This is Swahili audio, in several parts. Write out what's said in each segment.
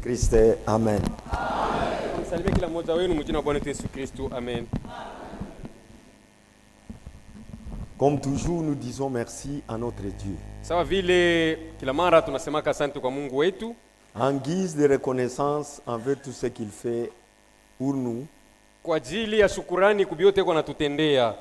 Jésus-Christ. Amen. Salimia kila mmoja wenu mjina la Bwana Yesu Kristo. Amen. Comme toujours, nous disons merci à notre Dieu. Sawa vile kila mara tunasemaka asante kwa Mungu wetu En guise de reconnaissance envers tout ce qu'il fait pour nous. kwa ajili ya shukurani kubiote kwa natutendea.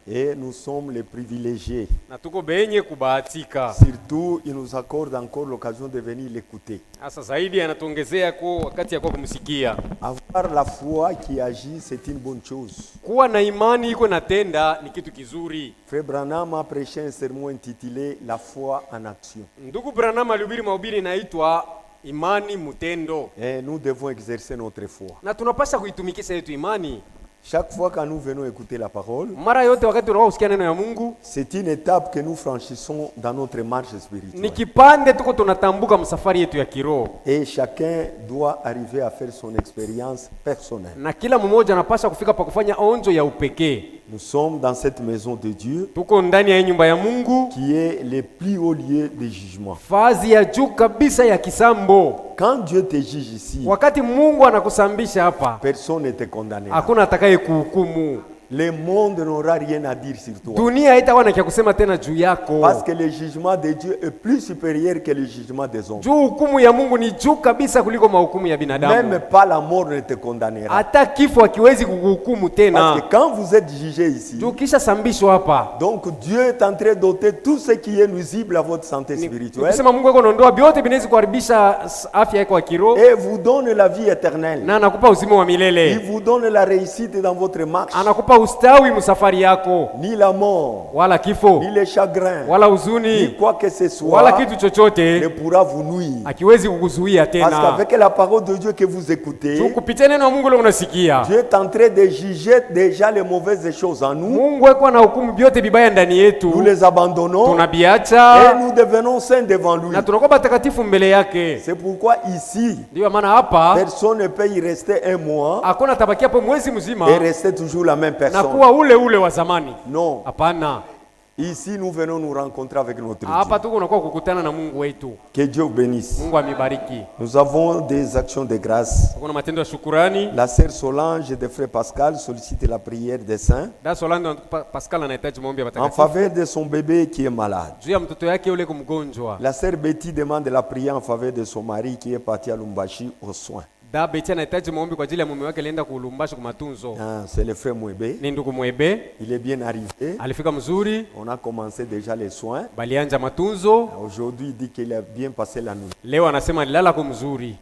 Et nous sommes les privilégiés. Na tuko benye kubahatika. Surtout, il nous accorde encore l'occasion de venir l'écouter. Asa zaidi anatuongezea kwa wakati ya kwa kumsikia. Avoir la foi qui agit, c'est une bonne chose. Kuwa na imani iko natenda ni kitu kizuri. Frère Branham a prêché un sermon intitulé La foi en action. Ndugu Branham alihubiri mahubiri inaitwa imani mutendo. Et nous devons exercer notre foi. Na tunapaswa kuitumikisha yetu imani. Chaque fois que nous venons écouter la parole, Mara yote wakati tunaosikia neno ya Mungu, c'est une étape que nous franchissons dans notre marche ni spirituelle. kipande tuko tunatambuka msafari yetu ya kiroho. Et chacun doit arriver à faire son expérience personnelle. Na kila mmoja anapaswa kufika pa kufanya onjo ya upekee. Nous sommes dans cette maison de Dieu Tuko ndani ya nyumba ya Mungu, qui est le plus haut lieu de jugement. fazi ya juu kabisa ya kisambo. Quand Dieu te juge ici, Wakati Mungu anakusambisha hapa, personne ne te condamnera. hakuna atakaye kuhukumu. Le monde n'aura rien à dire sur toi. Dunia haitakuwa na kia kusema tena juu yako. Parce que le jugement de Dieu est plus supérieur que le jugement des hommes. Juu hukumu ya Mungu ni juu kabisa kuliko mahukumu ya binadamu. Même pas la mort ne te condamnera. Hata kifo hakiwezi kukuhukumu tena. Parce que quand vous êtes jugé ici, Juu kisha sambishwa hapa, donc Dieu est en train d'ôter tout ce qui est nuisible à votre santé spirituelle kusema Mungu yuko anaondoa vyote vinaweza kuharibisha afya yako ya kiroho et vous donne la vie éternelle. na anakupa uzima wa Il milele. vous donne la réussite dans votre marche. Anakupa ustawi msafari yako, Ni la mort, wala kifo, ni le chagrin, wala ni huzuni, quoi que ce wala soit kitu ne chochote pourra vous nuire. akiwezi kukuzuia Parce tena. qu'avec la parole de Dieu que vous écoutez, Juu kupitia neno la Mungu leo unasikia, Dieu est en train de juger déjà les mauvaises choses en nous. Mungu yuko na hukumu vyote vibaya ndani Nous yetu, les abandonnons et tunabiacha nous devenons saints devant lui. na tunakuwa patakatifu mbele yake. C'est pourquoi ici, Ndio maana hapa personne ne peut y rester un mois hakuna tabakia hapo mwezi mzima et rester toujours la même na personne. kuwa ule ule wa zamani. Non. Hapana, Ici, nous venons nous rencontrer avec notre hapa Dieu. tuko unakuwa kukutana na Mungu wetu. Que Dieu vous bénisse. Mungu amibariki. Nous avons des actions de grâce. Tuko na matendo ya shukurani. La sœur Solange et de frère Pascal sollicitent la prière des saints Da Solando Pascal anahitaji maombi ya en watakatifu faveur de son bébé qui est malade. juu ya mtoto yake yule kumgonjwa. La sœur Betty demande la prière en faveur de son mari qui est parti à Lumbashi aux soins. Da Beti anahitaji maombi kwa ajili ya mume wake alienda kulumbashi kwa matunzo. Ah, c'est le frère Mwebe. Ni ndugu Mwebe, Il est bien arrivé. alifika mzuri, On a commencé déjà les soins. balianja matunzo. Aujourd'hui, il dit qu'il a bien passé la nuit. Leo anasema alilala kwa mzuri.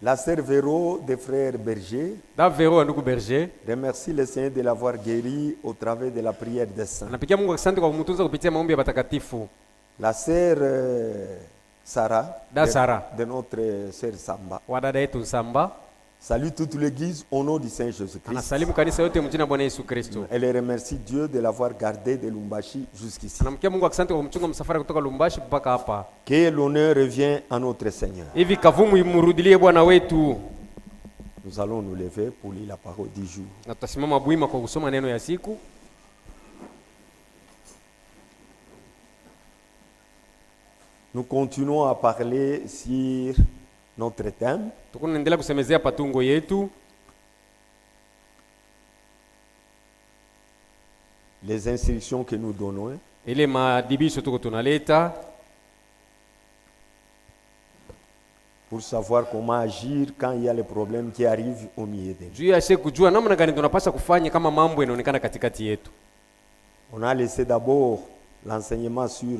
La sœur Véro des frères Berger Da Vero wa ndugu Berger remercie le Seigneur de l'avoir guéri au travers de la prière des saints. anapigia Mungu asante kwa kumtunza kupitia maombi ya watakatifu. La sœur Sarah, Da Sarah de notre sœur Samba, wa dada yetu Nsamba salue toute l'église au nom du Saint Jésus-Christ. anasalimu kanisa yote mjina Bwana Yesu Kristo. Elle remercie Dieu de l'avoir gardé de Lumbashi jusqu'ici. Anamkia Mungu asante kwa kumchunga msafara kutoka Lumbashi mpaka hapa. Que l'honneur revient à notre Seigneur. Hivi kavumu imrudilie Bwana wetu. Nous allons nous lever pour lire la parole du jour. Na tutasimama bwima kwa kusoma neno ya siku. Nous continuons à parler sur notre thème, Tuko naendelea kusemezea patungo yetu, les instructions que nous donnons ile maadibisho tuko tunaleta pour savoir comment agir quand il y a les problèmes qui arrivent au milieu de nous. juu ya sheku kujua namna gani tunapaswa kufanya kama mambo yanaonekana katikati yetu. On a laissé d'abord l'enseignement sur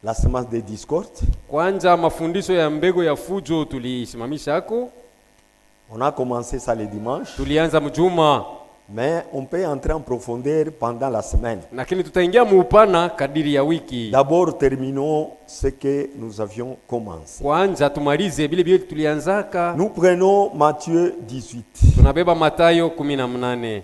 la semence de discorde. Kwanza mafundisho ya mbegu ya fujo tulisimamisha hako, On a commencé ça le dimanche, tulianza mjuma, mais on peut entrer en profondeur pendant la semaine. lakini tutaingia muupana kadiri ya wiki. D'abord, terminons ce que nous avions commencé. Kwanza tumalize bile bile tulianzaka. Nous prenons Matthieu 18. Tunabeba Mathayo 18.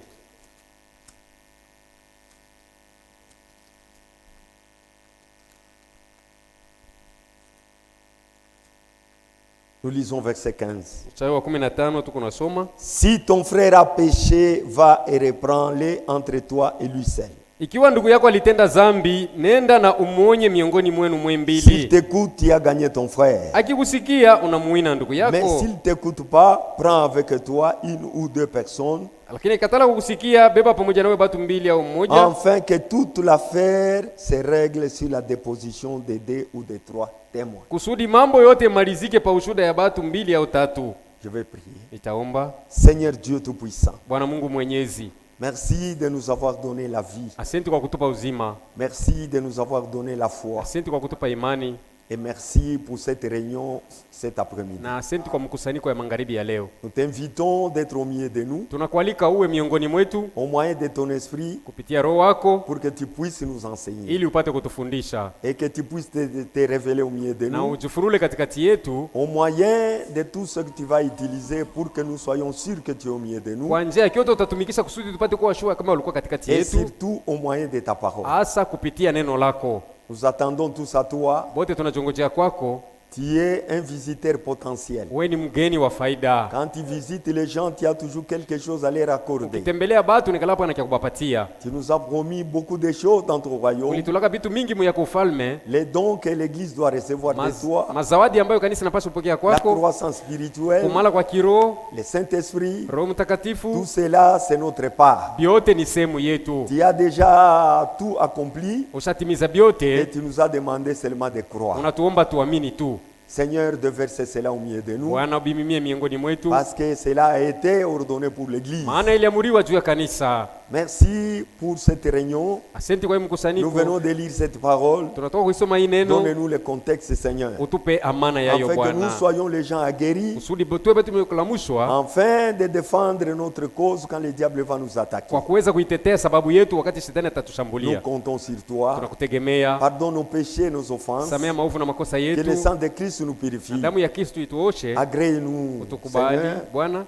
Nous lisons verset 15. Mstari wa 15 tuko nasoma. Si ton frère a péché, va et reprends-le entre toi et lui seul. Ikiwa ndugu yako alitenda zambi, nenda na umuonye miongoni mwenu S'il mwembili. t'écoute, tu as gagné ton frère. Akikusikia unamuina ndugu Mais yako. s'il ne t'écoute pas, prends avec toi une ou deux personnes, Lakini katala kukusikia, beba pamoja nawe batu mbili au mmoja. afin que toute l'affaire se règle sur la déposition de 2 ou de 3 témoins. Kusudi mambo yote malizike pa ushuda ya batu mbili au tatu. Je vais prier. Itaomba. Seigneur Dieu Tout-Puissant, Bwana Mungu Mwenyezi, merci de nous avoir donné la vie. asante kwa kutupa uzima. Merci de nous avoir donné la foi. Asante kwa kutupa imani. Et merci pour cette réunion cet après-midi. Na asante kwa mkusanyiko ya magharibi ya leo. Nous t'invitons d'être au milieu de nous, Tunakualika uwe miongoni mwetu au moyen de ton esprit, kupitia roho wako pour que tu puisses nous enseigner. ili upate kutufundisha Et que tu puisses te révéler au milieu de na nous, ujifurule katikati yetu au moyen de tout ce que tu vas utiliser pour que nous soyons sûrs que tu es au milieu de nous. kwa njia yote utatumikisha kusudi tupate kuwa shua kama ulikuwa katikati Et yetu, surtout au moyen de ta parole. hasa kupitia neno lako. Nous attendons tous à toi. Bote tunajongojea kwako. Tu es un visiteur potentiel. Wewe ni mgeni wa faida. Quand tu visites les gens, tu as toujours quelque chose à leur accorder. Ukitembelea batu nikalapo na kubapatia. Tu nous as promis beaucoup de choses dans ton royaume. Ulitulaka vitu mingi mu ya ufalme. Les dons que l'Église doit recevoir de toi. Mazawadi ambayo kanisa linapaswa kupokea La kwako. croissance spirituelle. Kumala kwa kiroho, Le Saint-Esprit. Roho Mtakatifu. Tout cela, c'est notre part. Biote ni sehemu yetu. Tu as déjà tout accompli. Ushatimiza Et biote. tu nous as demandé seulement de croire. Unatuomba tuamini tu. Seigneur, de verser cela au milieu de nous. Bwana ubimimie miongoni mwetu. Parce que cela a été ordonné pour l'Église. Maana iliamuriwa juu ya kanisa. Merci pour cette réunion. Asante kwa hii Nous mkusanyiko. venons de lire cette parole. Tunatoka kuisoma hii neno. Donnez-nous le contexte, Seigneur. Utupe amana yayo Afin que nous Bwana. soyons les gens aguerris. Kusudi tuwe betu tumekulamushwa Afin de défendre notre cause quand le diable va nous attaquer. kwa kuweza kuitetea sababu yetu wakati shetani Nous atatushambulia. comptons sur toi. Tunakutegemea. Pardonne nos péchés, nos offenses. Samea maovu na makosa Que le yetu. sang de Christ nous purifie. Damu ya Kristo ituoshe. Agrée-nous, Utukubali Seigneur, Bwana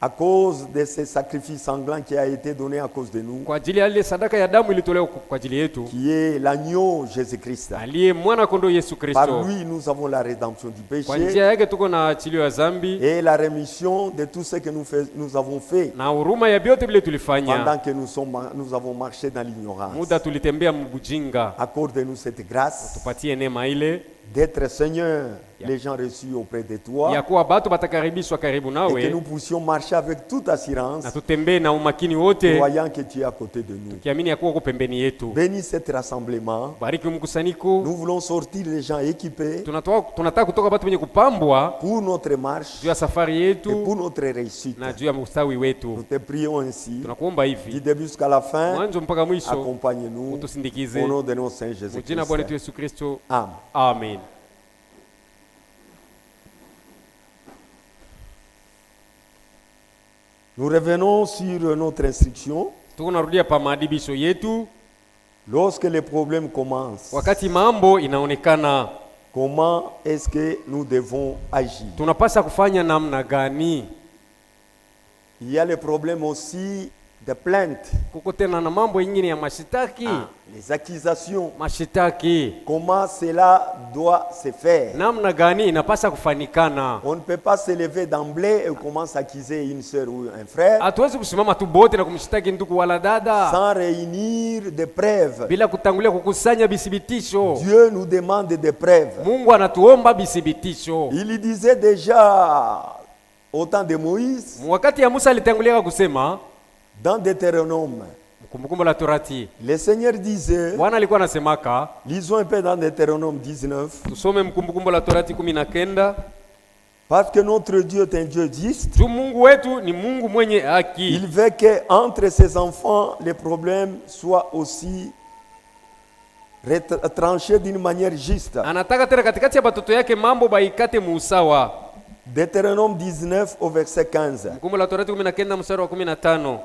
à cause de ce sacrifice sanglant qui a été donné à cause de nous, kwa ajili ya ile sadaka ya damu ilitolewa kwa ajili yetu, qui est l'agneau Jésus-Christ. aliye mwana kondoo Yesu Par Kristo. lui, nous avons la rédemption du Kwa péché njia yake tuko na achilio ya zambi et la rémission de tout ce que nous avons fait na huruma ya vyote vile pendant tulifanya que nous avons marché dans l'ignorance. muda tulitembea mbujinga. Accorde-nous cette grâce Tupatie neema ile d'être, Seigneur, les gens reçus auprès de toi ya kuwa batu batakaribishwa karibu et que nawe nous puissions marcher avec toute assurance, na tutembee na umakini wote, croyant que tu es à côté de nous. kiamini ya kuwa uko pembeni yetu. Bénis cet rassemblement. Bariki mkusanyiko. Nous voulons sortir les gens équipés Tunataka kutoka batu wenye kupambwa pour notre marche juu ya safari et yetu pour notre réussite. na juu ya ustawi Nous wetu. te prions ainsi, Tunakuomba du hivi, début jusqu'à la fin, mwanzo mpaka mwisho, accompagne-nous utusindikize au nom de notre Saint mjina Bwana wetu Jésus-Christ. Yesu Kristo. Amen. Amen. Nous revenons sur notre instruction. Tuko narudia pa maadibisho yetu. Lorsque les problèmes commencent, Wakati mambo inaonekana, comment est-ce que nous devons agir? tunapasa kufanya namna gani? Il y a les problèmes aussi de plainte, Kuko tena na mambo yengine ya mashitaki. les accusations. Mashitaki Comment cela doit se faire? namna gani inapasa kufanikana? On ne peut pas se lever d'emblée et commencer à accuser une sœur ou un frère Hatuwezi kusimama tu bote na kumshitaki ndugu wala dada sans réunir des preuves. bila kutangulia kukusanya bisibitisho. Dieu nous demande des preuves. Mungu anatuomba bisibitisho. Il disait déjà au temps de Moïse, Wakati ya Musa alitangulia kusema dans Deutéronome, Kumbukumbu la Torati, le Seigneur disait, Bwana alikuwa anasemaka, lisons un peu dans Deutéronome 19, tusome Kumbukumbu la Torati 19, parce que notre Dieu est un Dieu juste. juu Mungu wetu ni Mungu mwenye haki. Il veut que entre ses enfants, les problèmes soient aussi tranchés d'une manière juste. Anataka tena katikati ya batoto yake mambo baikate muusawa. Deutéronome 19 au verset 15. Kumbukumbu la Torati 19 mstari wa 15.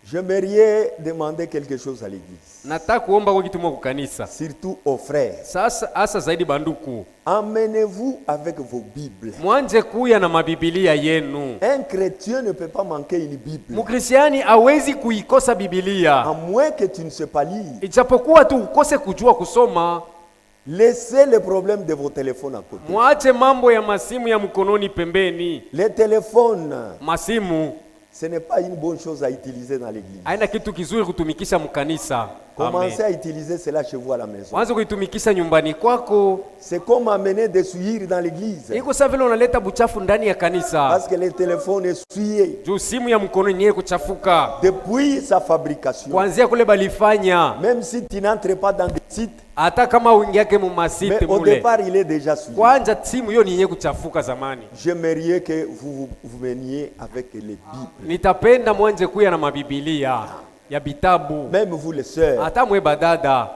J'aimerais demander quelque chose à l'église, Nataka kuomba kwa kitu kwa kanisa. surtout aux frères. Sasa asa zaidi banduku. Emmenez-vous avec vos Bibles. Mwanje kuya na mabibilia yenu. Un chrétien ne peut pas manquer une Bible, Mkristiani hawezi kuikosa Biblia. à moins que tu ne sais pas lire. Ijapokuwa tu ukose kujua kusoma, Laissez les problèmes de vos téléphones à côté. mwache mambo ya masimu ya mkononi pembeni. Les téléphones, Masimu ce n'est pas une bonne chose à utiliser dans l'église. Haina kitu kizuri kutumikisha mkanisa. Commencez à utiliser cela chez vous à la maison. Mwanzo kuitumikisha nyumbani kwako. C'est comme amener des souillures dans l'église. Iko sawa vile unaleta buchafu ndani ya kanisa. Parce que le téléphone est souillé. Juu simu ya mkononi ni kuchafuka. Depuis sa fabrication. Kuanzia kule balifanya. Même si tu n'entres pas dans des sites. Hata kama uingiake mu masite mule. Mais au départ il est déjà souillé. Kwanza simu hiyo ni yenye kuchafuka zamani. J'aimerais que vous veniez avec les Bibles. Nitapenda mwanje kuya na mabibilia ya bitabu. Même vous les sœurs. Hata mwe badada.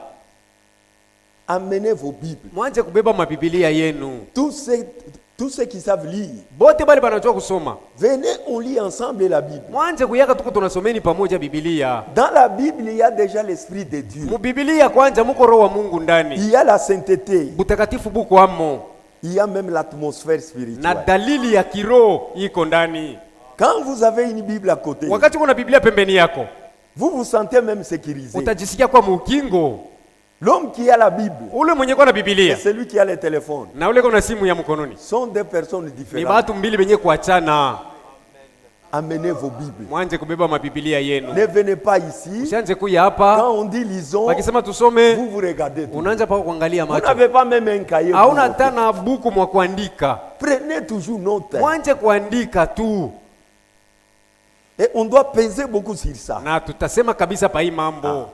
Amenez vos Bibles. Mwanje kubeba mabibilia yenu. Tous ceux qui savent lire. Bote bali banajua kusoma. Venez, on lit ensemble la Bible. Mwanje kuyaka tuko tunasomeni pamoja Biblia. Dans la Bible, il y a déjà l'esprit de Dieu. Mu Biblia kwanza muko roho wa Mungu ndani. Il y a la sainteté. Butakatifu buko amo. Il y a même l'atmosphère spirituelle. Na dalili ya kiroho iko ndani. Quand vous avez une Bible à côté, wakati kuna Biblia pembeni yako, vous vous sentez même sécurisé. Utajisikia kwa mukingo. L'homme qui a la Bible, ule mwenye kwa na Biblia, et celui qui a le téléphone, na ule kuna simu ya mkononi, sont deux personnes différentes. Ni watu mbili benye kuachana. Amenez vos Bibles. Mwanje kubeba mabiblia yenu. Ne venez pas ici. Usianze kuja hapa. Quand on dit lisons, wakisema tusome, vous regardez tout. Unaanza pa kuangalia macho. Vous n'avez pas même un cahier. Hauna tena buku mwa kuandika. Prenez toujours note. Mwanje kuandika tu. Et on doit peser beaucoup sur ça. Na tutasema kabisa pa hii mambo.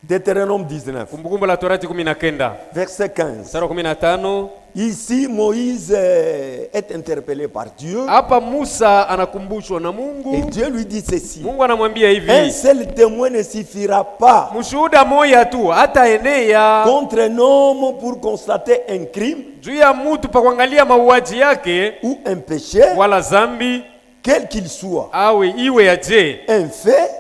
Deutéronome 19. Kumbukumbu la Torati 19. Verset 15. Sura 15. Ici Moïse est interpellé par Dieu. Hapa Musa anakumbushwa na Mungu. Et Dieu lui dit ceci. Mungu anamwambia hivi. Un seul témoin ne suffira pas. Mshuhuda moja tu hata enea contre un homme pour constater un crime. Juu ya mtu pa kuangalia mauaji yake ou un péché. Wala zambi quel qu'il soit. Awe iwe aje. Un fait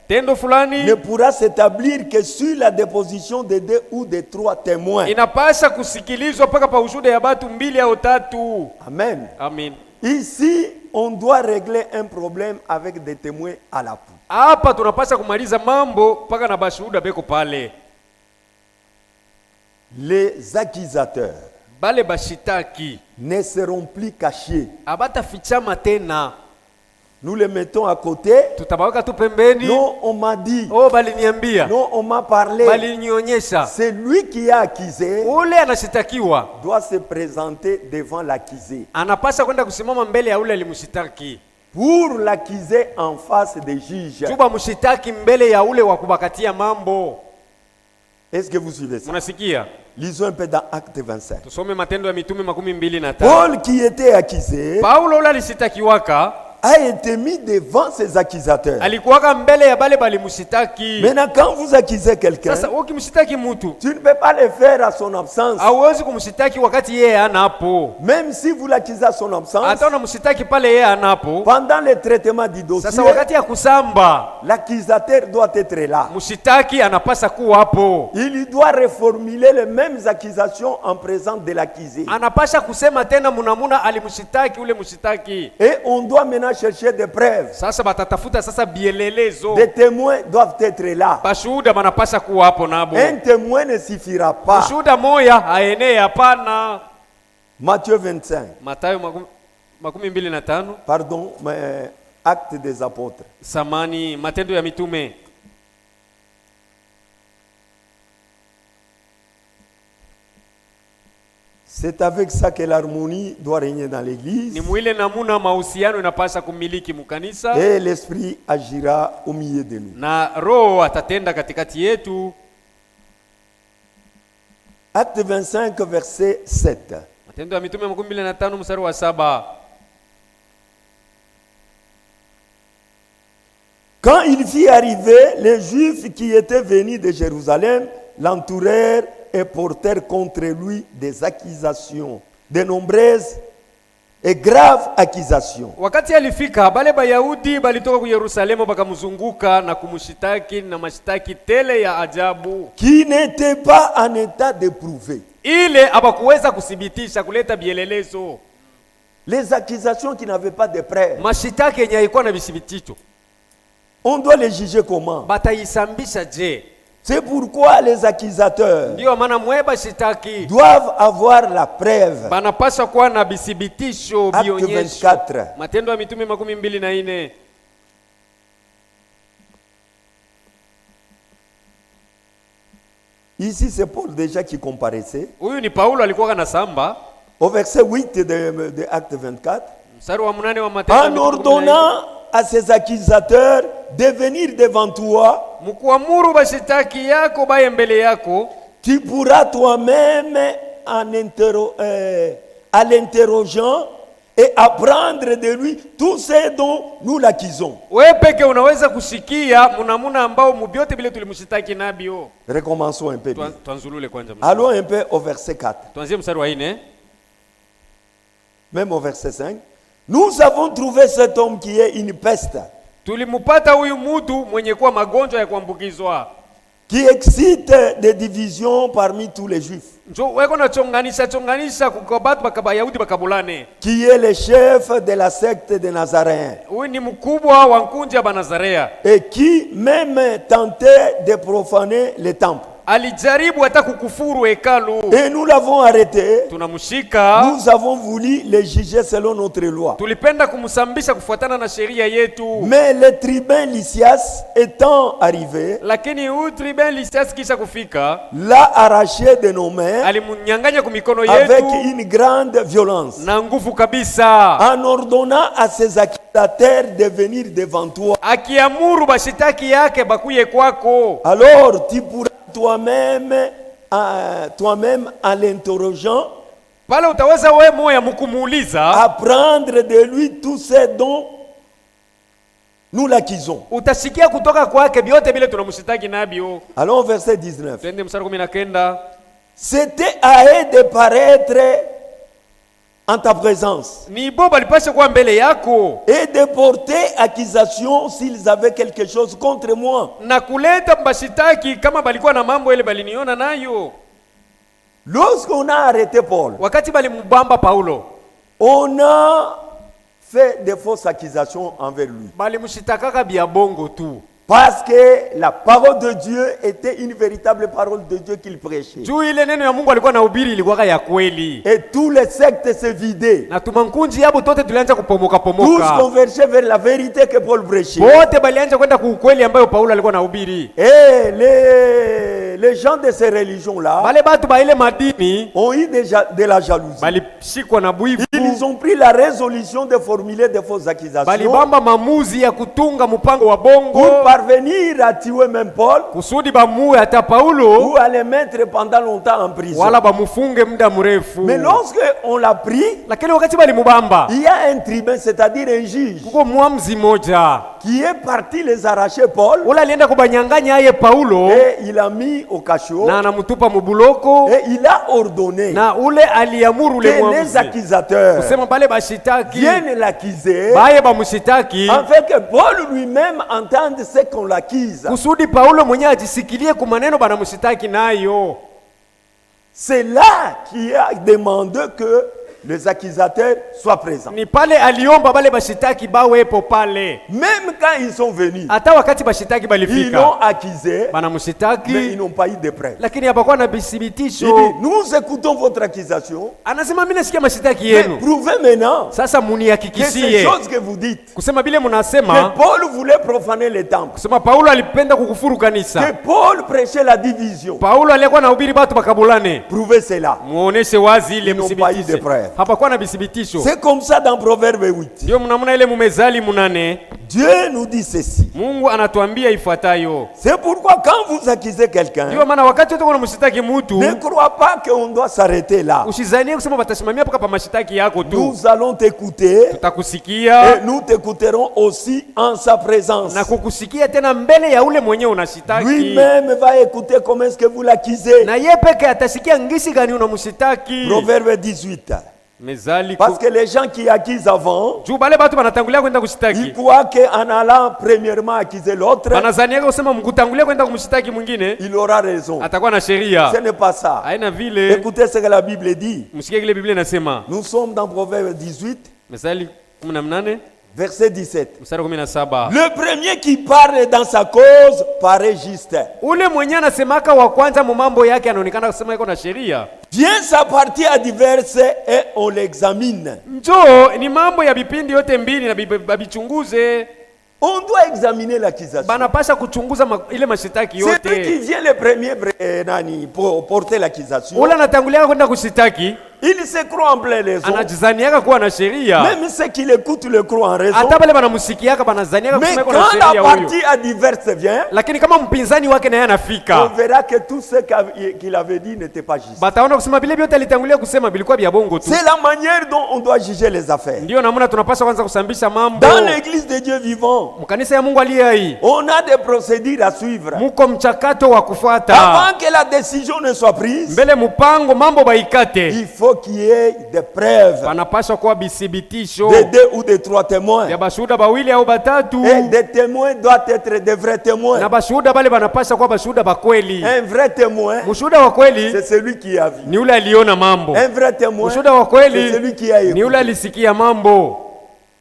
tendo fulani ne pourra s'établir que sur la déposition de 2 ou de 3 témoins. Inapasha kusikilizwa paka pa ushuhuda ya batu 2 au 3. Amen. Amen. Ici, on doit régler un problème avec des témoins à l'appui. Hapa tunapasha kumaliza mambo paka na bashuhuda beko pale. Les accusateurs bale bashitaki ne seront plus cachés. Abata fichama tena. Nous les mettons à côté. Tutabaweka tu pembeni. Non, on m'a dit. Oh, baliniambia. Non, on m'a parlé. Balinionyesha. C'est lui qui a accusé. Ule anashitakiwa doit se présenter devant l'accusé. Anapasha kwenda kusimama mbele ya ule alimshitaki. Pour l'accuser en face des juges. Tuba mshitaki mbele ya ule wa kubakatia mambo. Est-ce que vous suivez ça? Unasikia? Lisons un peu dans Acte 25. Tusome Matendo ya Mitume 25. Paul qui était accusé. Paulo ule alishitakiwaka a été mis devant ses accusateurs. Alikuwaka mbele ya bale balimshitaki. Maintenant quand vous accusez quelqu'un, sasa ukimshitaki mtu, tu ne peux pas le faire à son absence. Hauwezi kumshitaki wakati yeye anapo. Même si vous l'accusez à son absence, hata unamshitaki pale yeye anapo, pendant le traitement du dossier, sasa wakati ya kusamba, l'accusateur doit être là. Mshitaki anapasa kuwa hapo. Il doit reformuler les mêmes accusations en présence de l'accusé. Anapasha kusema tena munamuna alimshitaki ule mshitaki. Et on doit maintenant chercher des preuves. Sasa batatafuta sasa bielelezo. Des témoins doivent être là. Bashuhuda banapasha kuwa hapo nabo. Un témoin ne suffira pas. Mshuhuda moya haenee hapana. Matthieu 25. Mathayo 25. Pardon, mais Actes des Apôtres. Samani, Matendo ya Mitume. C'est avec ça que l'harmonie doit régner dans l'église. Ni mwile namuna mahusiano inapasha kumiliki mukanisa. Et l'esprit agira au milieu de nous. Na roho atatenda katikati yetu. Acte 25 verset 7. Matendo ya Mitume 25 mstari wa 7. Quand il fit arriver, les Juifs qui étaient venus de Jérusalem l'entourèrent et portèrent contre lui des accusations, de nombreuses et graves accusations. Wakati alifika, bale Bayahudi balitoka ku Yerusalemu bakamzunguka na kumshitaki na mashtaki tele ya ajabu, qui n'étaient pas en état de prouver. Ile abakuweza kuthibitisha kuleta bielelezo. Les accusations qui n'avaient pas de preuves. Mashitaki yenye haikuwa na vithibitisho. On doit les juger comment? Bataisambisha je? C'est pourquoi les accusateurs Ndio maana mweba shitaki doivent avoir la preuve. banapaswa kuwa na bisibitisho Acte bionyesho. 24. Matendo ya Mitume 24. Ici, c'est Paul déjà qui comparaissait. Huyu ni Paulo alikuwa na samba. Au verset 8 de Acte 24. Mstari wa 8 wa Matendo ya En Mitume 24. ordonnant à ses accusateurs de venir devant toi, Mkuamuru bashitaki yako baye mbele yako, tu pourras toi-même en l'interrogeant et apprendre de lui tout ce dont nous l'accusons. wewe peke unaweza kusikia munamuna ambao mubyote bile tulimshitaki nabio. Recommençons un peu. Bien. Tuanzulule kwanza. Allons un peu au verset 4. Tuanzie mstari wa 4. Même au verset 5. Nous avons trouvé cet homme qui est une peste, Tulimupata huyu mutu mwenye kuwa magonjwa ya kuambukizwa, qui excite des divisions parmi tous les juifs, njo weko na chonganisha kukabatu bakabayahudi bakabulane. qui est le chef de la secte des Nazaréens, Huyu ni mkubwa wa nkunji ya Banazarea, et qui même tentait de profaner le temple. alijaribu hata kukufuru hekalu. Et nous l'avons arrêté. Tunamshika, Nous avons voulu le juger selon notre loi. tulipenda kumsambisha kufuatana na sheria yetu. Mais le tribun Lysias étant arrivé, Lakini huyu Tribun Lysias kisha kufika, l'a arraché de nos mains alimunyang'anya kumikono avec yetu une grande violence, na nguvu kabisa, en ordonnant à ses accusateurs de venir devant toi. akiamuru bashitaki yake bakuye kwako. Alors tu pourras toi-même en l'interrogeant, Pale utaweza wewe moya mkumuuliza, apprendre de lui tout ce dont nous l'accusons. utasikia kutoka kwake byote bile tunamshitaki nabio. Allons au verset 19. Twende mstari 19. C'était à eux de paraître en ta présence Ni bo balipasha kuwa mbele yako et de porter accusation s'ils avaient quelque chose contre moi. na kuleta bashitaki kama balikuwa na mambo ile baliniona nayo. Lorsqu'on a arrêté Paul, Wakati balimubamba Paulo, on a fait des fausses accusations envers lui. balimshitakaka bya bongo tu. Parce que la parole de Dieu était une véritable parole de Dieu qu'il prêchait. Juu ile neno ya Mungu alikuwa nahubiri ilikuwa ya kweli. Et tous les sectes se vidaient. Na tumankunji yabo tote tulianza kupomoka Tous pomoka. convergeaient vers la vérité que Paul prêchait. Wote balianza kwenda ku ukweli ambayo Paulo alikuwa nahubiri. Et les gens de ces religions-là Bale batu ba ile madini ont eu de la jalousie. balishikwa na buivu. Ils ont pris la résolution de formuler des fausses accusations Balibamba mamuzi ya kutunga mpango wa bongo pour parvenir à tuer même Paul kusudi bamuwe hata Paulo ou à le mettre pendant longtemps en prison. wala bamufunge muda mrefu. Mais lorsque on l'a pris, Lakini wakati balimubamba il y a un tribun, c'est-à-dire un juge, kuko muamzi moja qui est parti les arracher Paul ula alienda kubanyanganya aye Paulo et il a mis au cachot na anamutupa mubuloko et il a ordonné na ule aliamuru ule que les muamzi accusateurs kusema bale bashitaki viennent l'accuser baye bamushitaki afin que Paul lui-même entende ce qu'on l'accuse. kusudi Paulo mwenyewe ajisikilie ku maneno banamushitaki nayo. C'est là qu'il a demandé que les accusateurs soient présents. Ni pale aliomba bale bashitaki bawepo pale. Même quand ils sont venus, Hata wakati bashitaki ils balifika l'ont accusé, mais banamushitaki ils n'ont pas eu de preuves. lakini hapakuwa na Il bithibitisho. dit, nous écoutons votre accusation, Anasema mimi nasikia mashitaki mais yenu, prouvez maintenant sasa que ces munihakikishie choses que vous dites, kusema bile que munasema Paul voulait profaner les temples, kusema Paulo alipenda kukufuru kanisa, que Paul prêchait la division. Paulo alikuwa anahubiri batu bakabulane. Prouvez cela. Muoneshe wazi ile Ils n'ont pas eu de msibitishe. preuves. Hapakuwa na bithibitisho. C'est comme ça dans Proverbe 8. Ndio mnamuna ile mumezali munane. Dieu nous dit ceci. Mungu anatuambia ifuatayo. C'est pourquoi quand vous accusez quelqu'un, Ndio maana wakati wote kuna mshitaki mtu, ne crois pas qu'on doit s'arrêter là. usizanie kusema batasimamia paka pa mashitaki yako tu. Nous allons t'écouter Tutakusikia et nous t'écouterons aussi en sa présence. na kukusikia tena mbele ya ule mwenye unashitaki. Lui-même va écouter comment est-ce que vous l'accusez. Na yeye peke atasikia ngisi gani unamshitaki. Proverbe 18. Mezali Parce que les gens qui accusent avant, juu bale batu banatangulia kwenda ils kushitaki. croient qu'en allant premièrement accuser l'autre, Banazania kusema mkutangulia kwenda kumshitaki mwingine il aura raison. atakuwa na sheria. Ce n'est pas ça. Haina vile. Écoutez ce que la Bible dit. Msikie kile Biblia inasema. Nous sommes dans Proverbe 18, Mezali 18 Verset 17. Mstari 17. Le premier qui parle dans sa cause paraît juste. Ule mwenye anasemaka wa kwanza mu mambo yake anaonekana kusema iko na sheria. Vient sa partie à diverses et on l'examine. Njoo ni mambo ya vipindi yote mbili na bichunguze. On doit examiner l'accusation. Banapasha kuchunguza ile mashitaki yote. C'est lui qui vient le premier pour porter l'accusation. Ule anatangulia kwenda kushitaki. Il se croit en plein raison. Anajizaniaka kuwa na sheria. Même ceux qui l'écoutent le croient en raison. Hata bale banamusikiaka banazaniaka Mais kusema iko na sheria quand huyo. la partie à diverses vient, Lakini kama mpinzani wake naye anafika, on verra que tout ce qu'il avait dit n'était pas juste. bataona kusema vile vyote alitangulia kusema bilikuwa vya bongo tu. C'est la manière dont on doit juger les affaires. Ndio namna tunapaswa kwanza kusambisha mambo. Dans l'église de Dieu vivant, Mkanisa ya Mungu aliye hai, on a des procédures à suivre. muko mchakato wa kufuata. Avant que la décision ne soit prise, Mbele mpango mambo baikate. il faut qu'il y ait des preuves, Panapaswa kuwa bisibitisho de 2 ou de 3 témoins. ya bashuhuda bawili au batatu. Et des témoins doivent être des vrais témoins. Na bashuhuda bale banapaswa kuwa bashuhuda bakweli. Un vrai témoin, Mshuhuda wa kweli c'est celui qui a vu. ni ule aliona mambo. Un vrai témoin, Mshuhuda wa c'est kweli celui qui a ni ule écouté. alisikia mambo.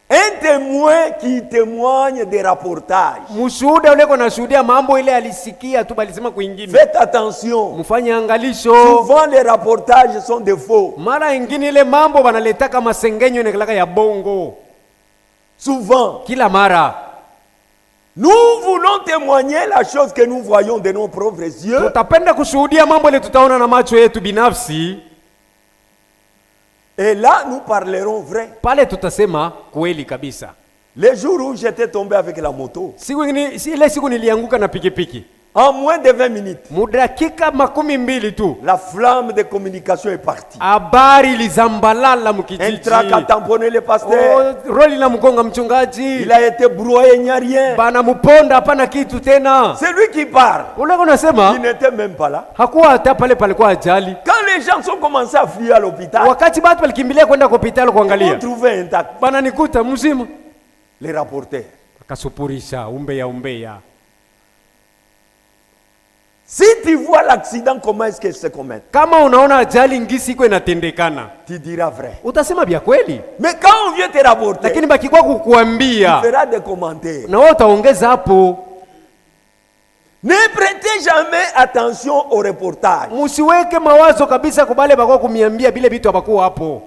Un témoin qui témoigne des rapportages. Mshuhuda ule kona shuhudia mambo ile alisikia tu balisema kwingine. Faites attention. Mfanye angalisho. Souvent les rapportages sont des faux. Mara ingine ile mambo banaleta kama sengenyo nekalaka ya bongo. Souvent. Kila mara. Nous voulons témoigner la chose que nous voyons de nos propres yeux. Tutapenda kushuhudia mambo ile tutaona na macho yetu binafsi. Et là, nous parlerons vrai. Pale tutasema kweli kabisa. Le jour où j'étais tombé avec la moto, Ile siku nilianguka na pikipiki. en moins de 20 minutes, Mudakika 12 tu. la flamme de communication est partie. Habari ilizambalala Un mkijiji. trac a tamponné le pasteur. Roli la mgonga mchungaji. Il a été broyé, il n'y a rien. Bana muponda hapana kitu tena. C'est lui qui parle. Ule unasema Il n'était même pas là. hakuwa hata pale palikuwa ajali. Quand les gens sont commencés à fuir à l'hôpital, Wakati watu walikimbilia kwenda hospitali ils ont kuangalia. trouvé intact. Bana nikuta mzima. Les rapporteurs. Akasupurisha umbeya. Si tu vois l'accident, comment est-ce qu'il se commet? Kama unaona ajali ngisi iko inatendekana, Tu diras vrai. utasema vya kweli. Mais quand on vient te rapporter, Lakini bakikuwa tu kukuambia feras des commentaires. na wewe utaongeza hapo. Ne prêtez jamais attention au reportage. Musiweke mawazo kabisa kubale bakwa kumiambia bile vitu abakuwa hapo.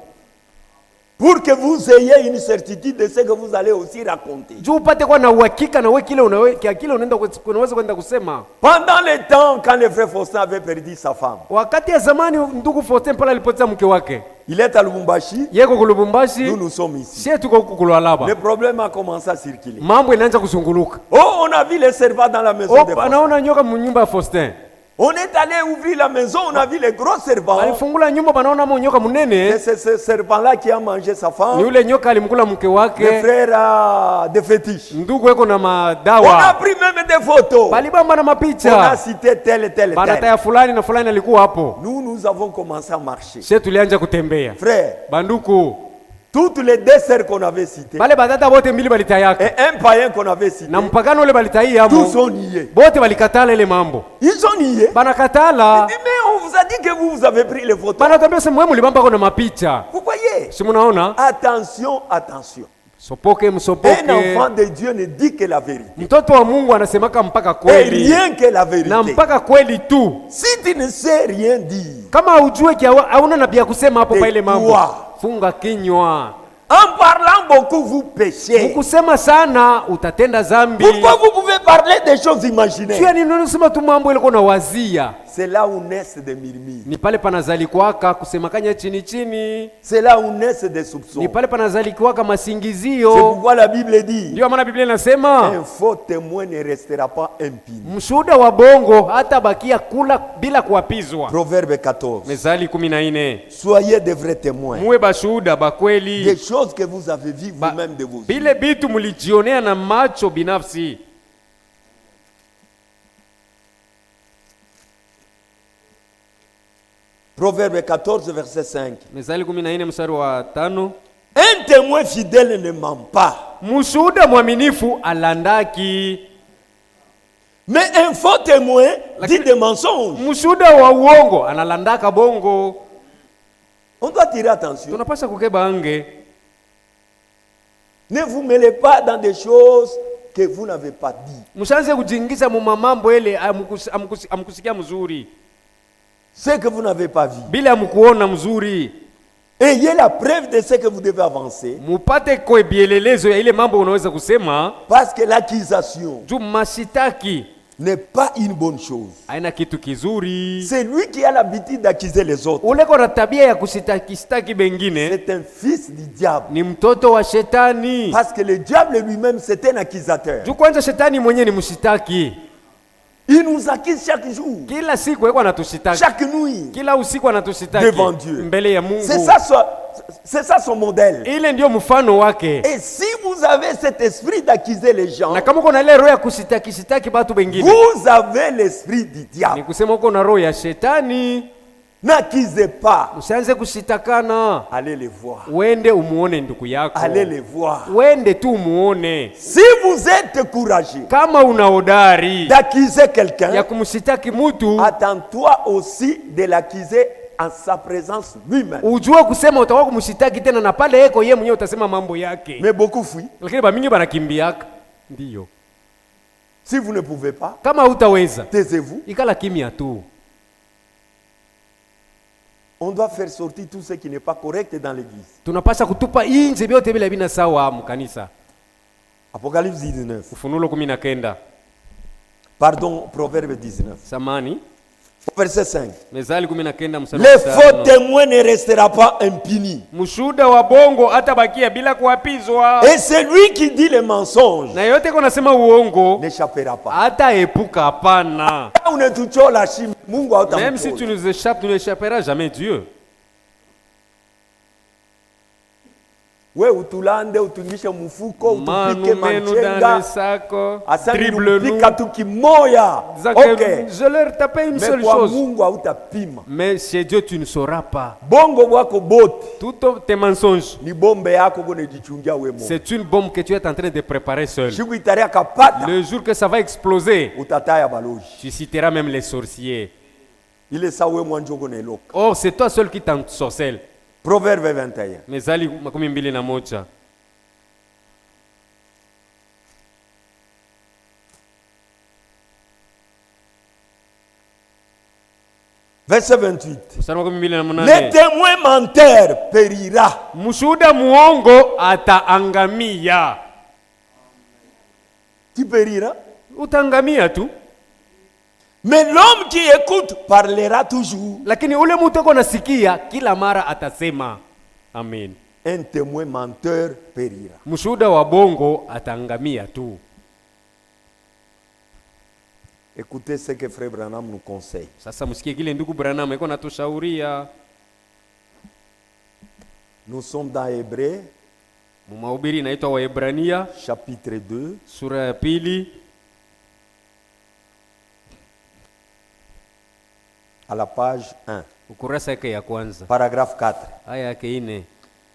Pour que vous ayez une certitude de ce que vous allez aussi raconter. Juu upate kwa na uhakika na wewe kile unaweza kwenda kusema. Pendant le temps, quand le frère Faustin avait perdu sa femme, Wakati ya zamani ndugu Faustin pala alipoteza mke wake. il est à Lubumbashi, Yeko kulubumbashi, nous sommes ici. sie tuko huku Lualaba. Le problème a commencé à circuler. Mambo inaanza kuzunguluka. Oh, on a vu les servants dans la maison de Faustin. Anaona nyoka mnyumba ya Faustin. On est allé ouvrir la maison, on a vu les gros serpents. Alifungula nyumba banaona nyoka munene. C'est ce serpent-là qui a mangé sa Ni femme. ule nyoka alimkula mke Le wake. frère de fétiche. Ndugu yako na On a madawa. pris même des photos. Balibamba na On a mapicha. cité tel et tel et tel. Banataya fulani na fulani alikuwa hapo. Nous avons commencé à marcher. Sie tulianja kutembea. Frère, Banduku. toutes les deux sœurs qu'on avait citées Bale batata bote mbili balitayaka. et un païen qu'on avait cité, Na mpagano ule balitai tous hapo. sont niés. Bote balikatala ile mambo. Ils ont nié. Banakatala. Mais on vous a dit que vous avez pris les photos. Banatambia sema wewe mulibamba kwa na mapicha. Vous voyez? Si munaona? Attention, attention. Sopoke Un msopoke. enfant de Dieu ne dit que la vérité. Mtoto wa Mungu anasemaka mpaka Et kweli. rien que la Na vérité. mpaka kweli tu. Si tu ne sais rien dire, Kama ujue hauna nabii ya kusema hapo pa ile mambo. Tais-toi. Funga kinywa. en parlant beaucoup, vous péchez. Ukusema sana utatenda zambi. Pourquoi vous pouvez parler des choses imaginaires? Kia ni nini sema tu mambo ile kuna wazia. C'est là où naissent des murmures. Ni pale panazali kwaka kusemakanya chini chini. C'est là où naissent des soupçons. Ni pale panazali kwaka C'est masingizio. pourquoi la Bible dit Ndio maana Biblia inasema un faux témoin ne restera pas impuni. mshuhuda wa bongo hata bakia kula bila kuapizwa. Proverbe 14. Mezali 14. Soyez de vrais témoins. Muwe bashuhuda bakweli. Des choses que vous avez vues vous-même de vos yeux. Bile bitu mulijionea na macho binafsi. Proverbe 14, verset 5. Mezali 14 mstari wa 5. Un témoin fidèle ne ment pas. Mshuhuda mwaminifu alandaki. Mais un faux témoin dit des mensonges. Mshuhuda wa uongo analandaka bongo. On doit tirer attention. Tunapaswa kukeba ange. Ne vous mêlez pas dans des choses que vous n'avez pas dit. Mshaanze kujiingiza mu mambo ile amkusikia mzuri. Ce que vous n'avez pas vu. Bila amkuona mzuri. Ayez la preuve de ce que vous devez avancer. Mupate kwa bielelezo ya ile mambo unaweza kusema. Parce que l'accusation Juu mashitaki n'est pas une bonne chose. haina kitu kizuri. C'est lui qui a l'habitude d'accuser les autres. Ule kwa tabia ya kusitaki bengine C'est un fils du diable. ni mtoto wa shetani. Parce que le diable lui-même, c'est un accusateur. Juu kwanza shetani mwenyewe ni mshitaki. Il nous accuse chaque jour, Kila siku yeye anatushitaki. chaque nuit, Kila usiku anatushitaki devant Dieu. mbele ya Mungu. C'est ça son modèle. Ile ndio mfano wake. Et si vous avez cet esprit d'accuser les gens, Na kama uko na ile roho ya kusitaki watu wengine, vous avez l'esprit du ni diable. kusema uko na roho ya shetani. N'accusez pas. Usianze kusitakana. Allez les voir. Wende umuone ndugu yako. Allez les voir. Wende tu umuone. Si vous êtes courageux Kama una hodari d'accuser quelqu'un, ya kumsitaki mtu, attends-toi aussi de l'accuser en sa présence lui-même. ujue kusema utakuwa kumsitaki tena na pale yeko yeye mwenyewe utasema mambo yake. Mais beaucoup fuient. Lakini ba mingi banakimbiaka. Ndio. Si vous ne pouvez pas, Kama hutaweza, taisez-vous. ikala kimya tu. On doit faire sortir tout ce qui n'est pas correct dans l'église. Tunapasha kutupa inje vyote vile bina sawa mkanisa. Apocalypse 19. Ufunulo 19. Pardon, Proverbe 19. Samani. Verset 5. Mezali 19 mstari Le wa faux 5. témoin ne restera pas impuni. Mshuhuda wa bongo hatabakia bila kuapizwa. Et celui qui dit le mensonge Na yote kwa nasema uongo n'échappera pas. hata epuka hapana. Unatuchola shimo, Mungu Même si tu hautamtoa. nous échappes, tu n'échapperas jamais Dieu. Wewe utulande utungishe mfuko utupike Manu menu dans manchenga. le sac, Asante dribble-nous. nilipika tu kimoya. Disant Okay. que je leur tapais une Mais seule kwa chose. Mungu hautapima. Mais chez Dieu, tu ne sauras pas. Bongo wako bote Tous tes mensonges, ni bombe yako kunejichungia wewe Mungu. c'est une bombe que tu es en train de préparer seul. Siku itaria kapata Le jour que ça va exploser, utataya baloji. tu citeras même les sorciers. Ile sa wewe mwanjoko na eloka. Or, c'est toi seul qui t'ensorcelle. Proverbe 21. Mezali 21. Verset 28. Mstari wa Le 28. témoin menteur périra. Mshuhuda muongo ataangamia. Tu périras. Utaangamia tu. Mais l'homme qui écoute parlera toujours. Lakini ule mtu ako nasikia kila mara atasema. Amen. Un témoin menteur périra. Mshuhuda wa bongo ataangamia tu. Écoutez ce que Frère Branham nous conseille. Sasa msikie kile ndugu Branham iko natushauria. Nous sommes dans Hébreux, Mahubiri inaitwa Waebrania chapitre 2, sura ya 2 à la page 1, ukurasa yake ya kwanza paragraphe 4. aya yake 4.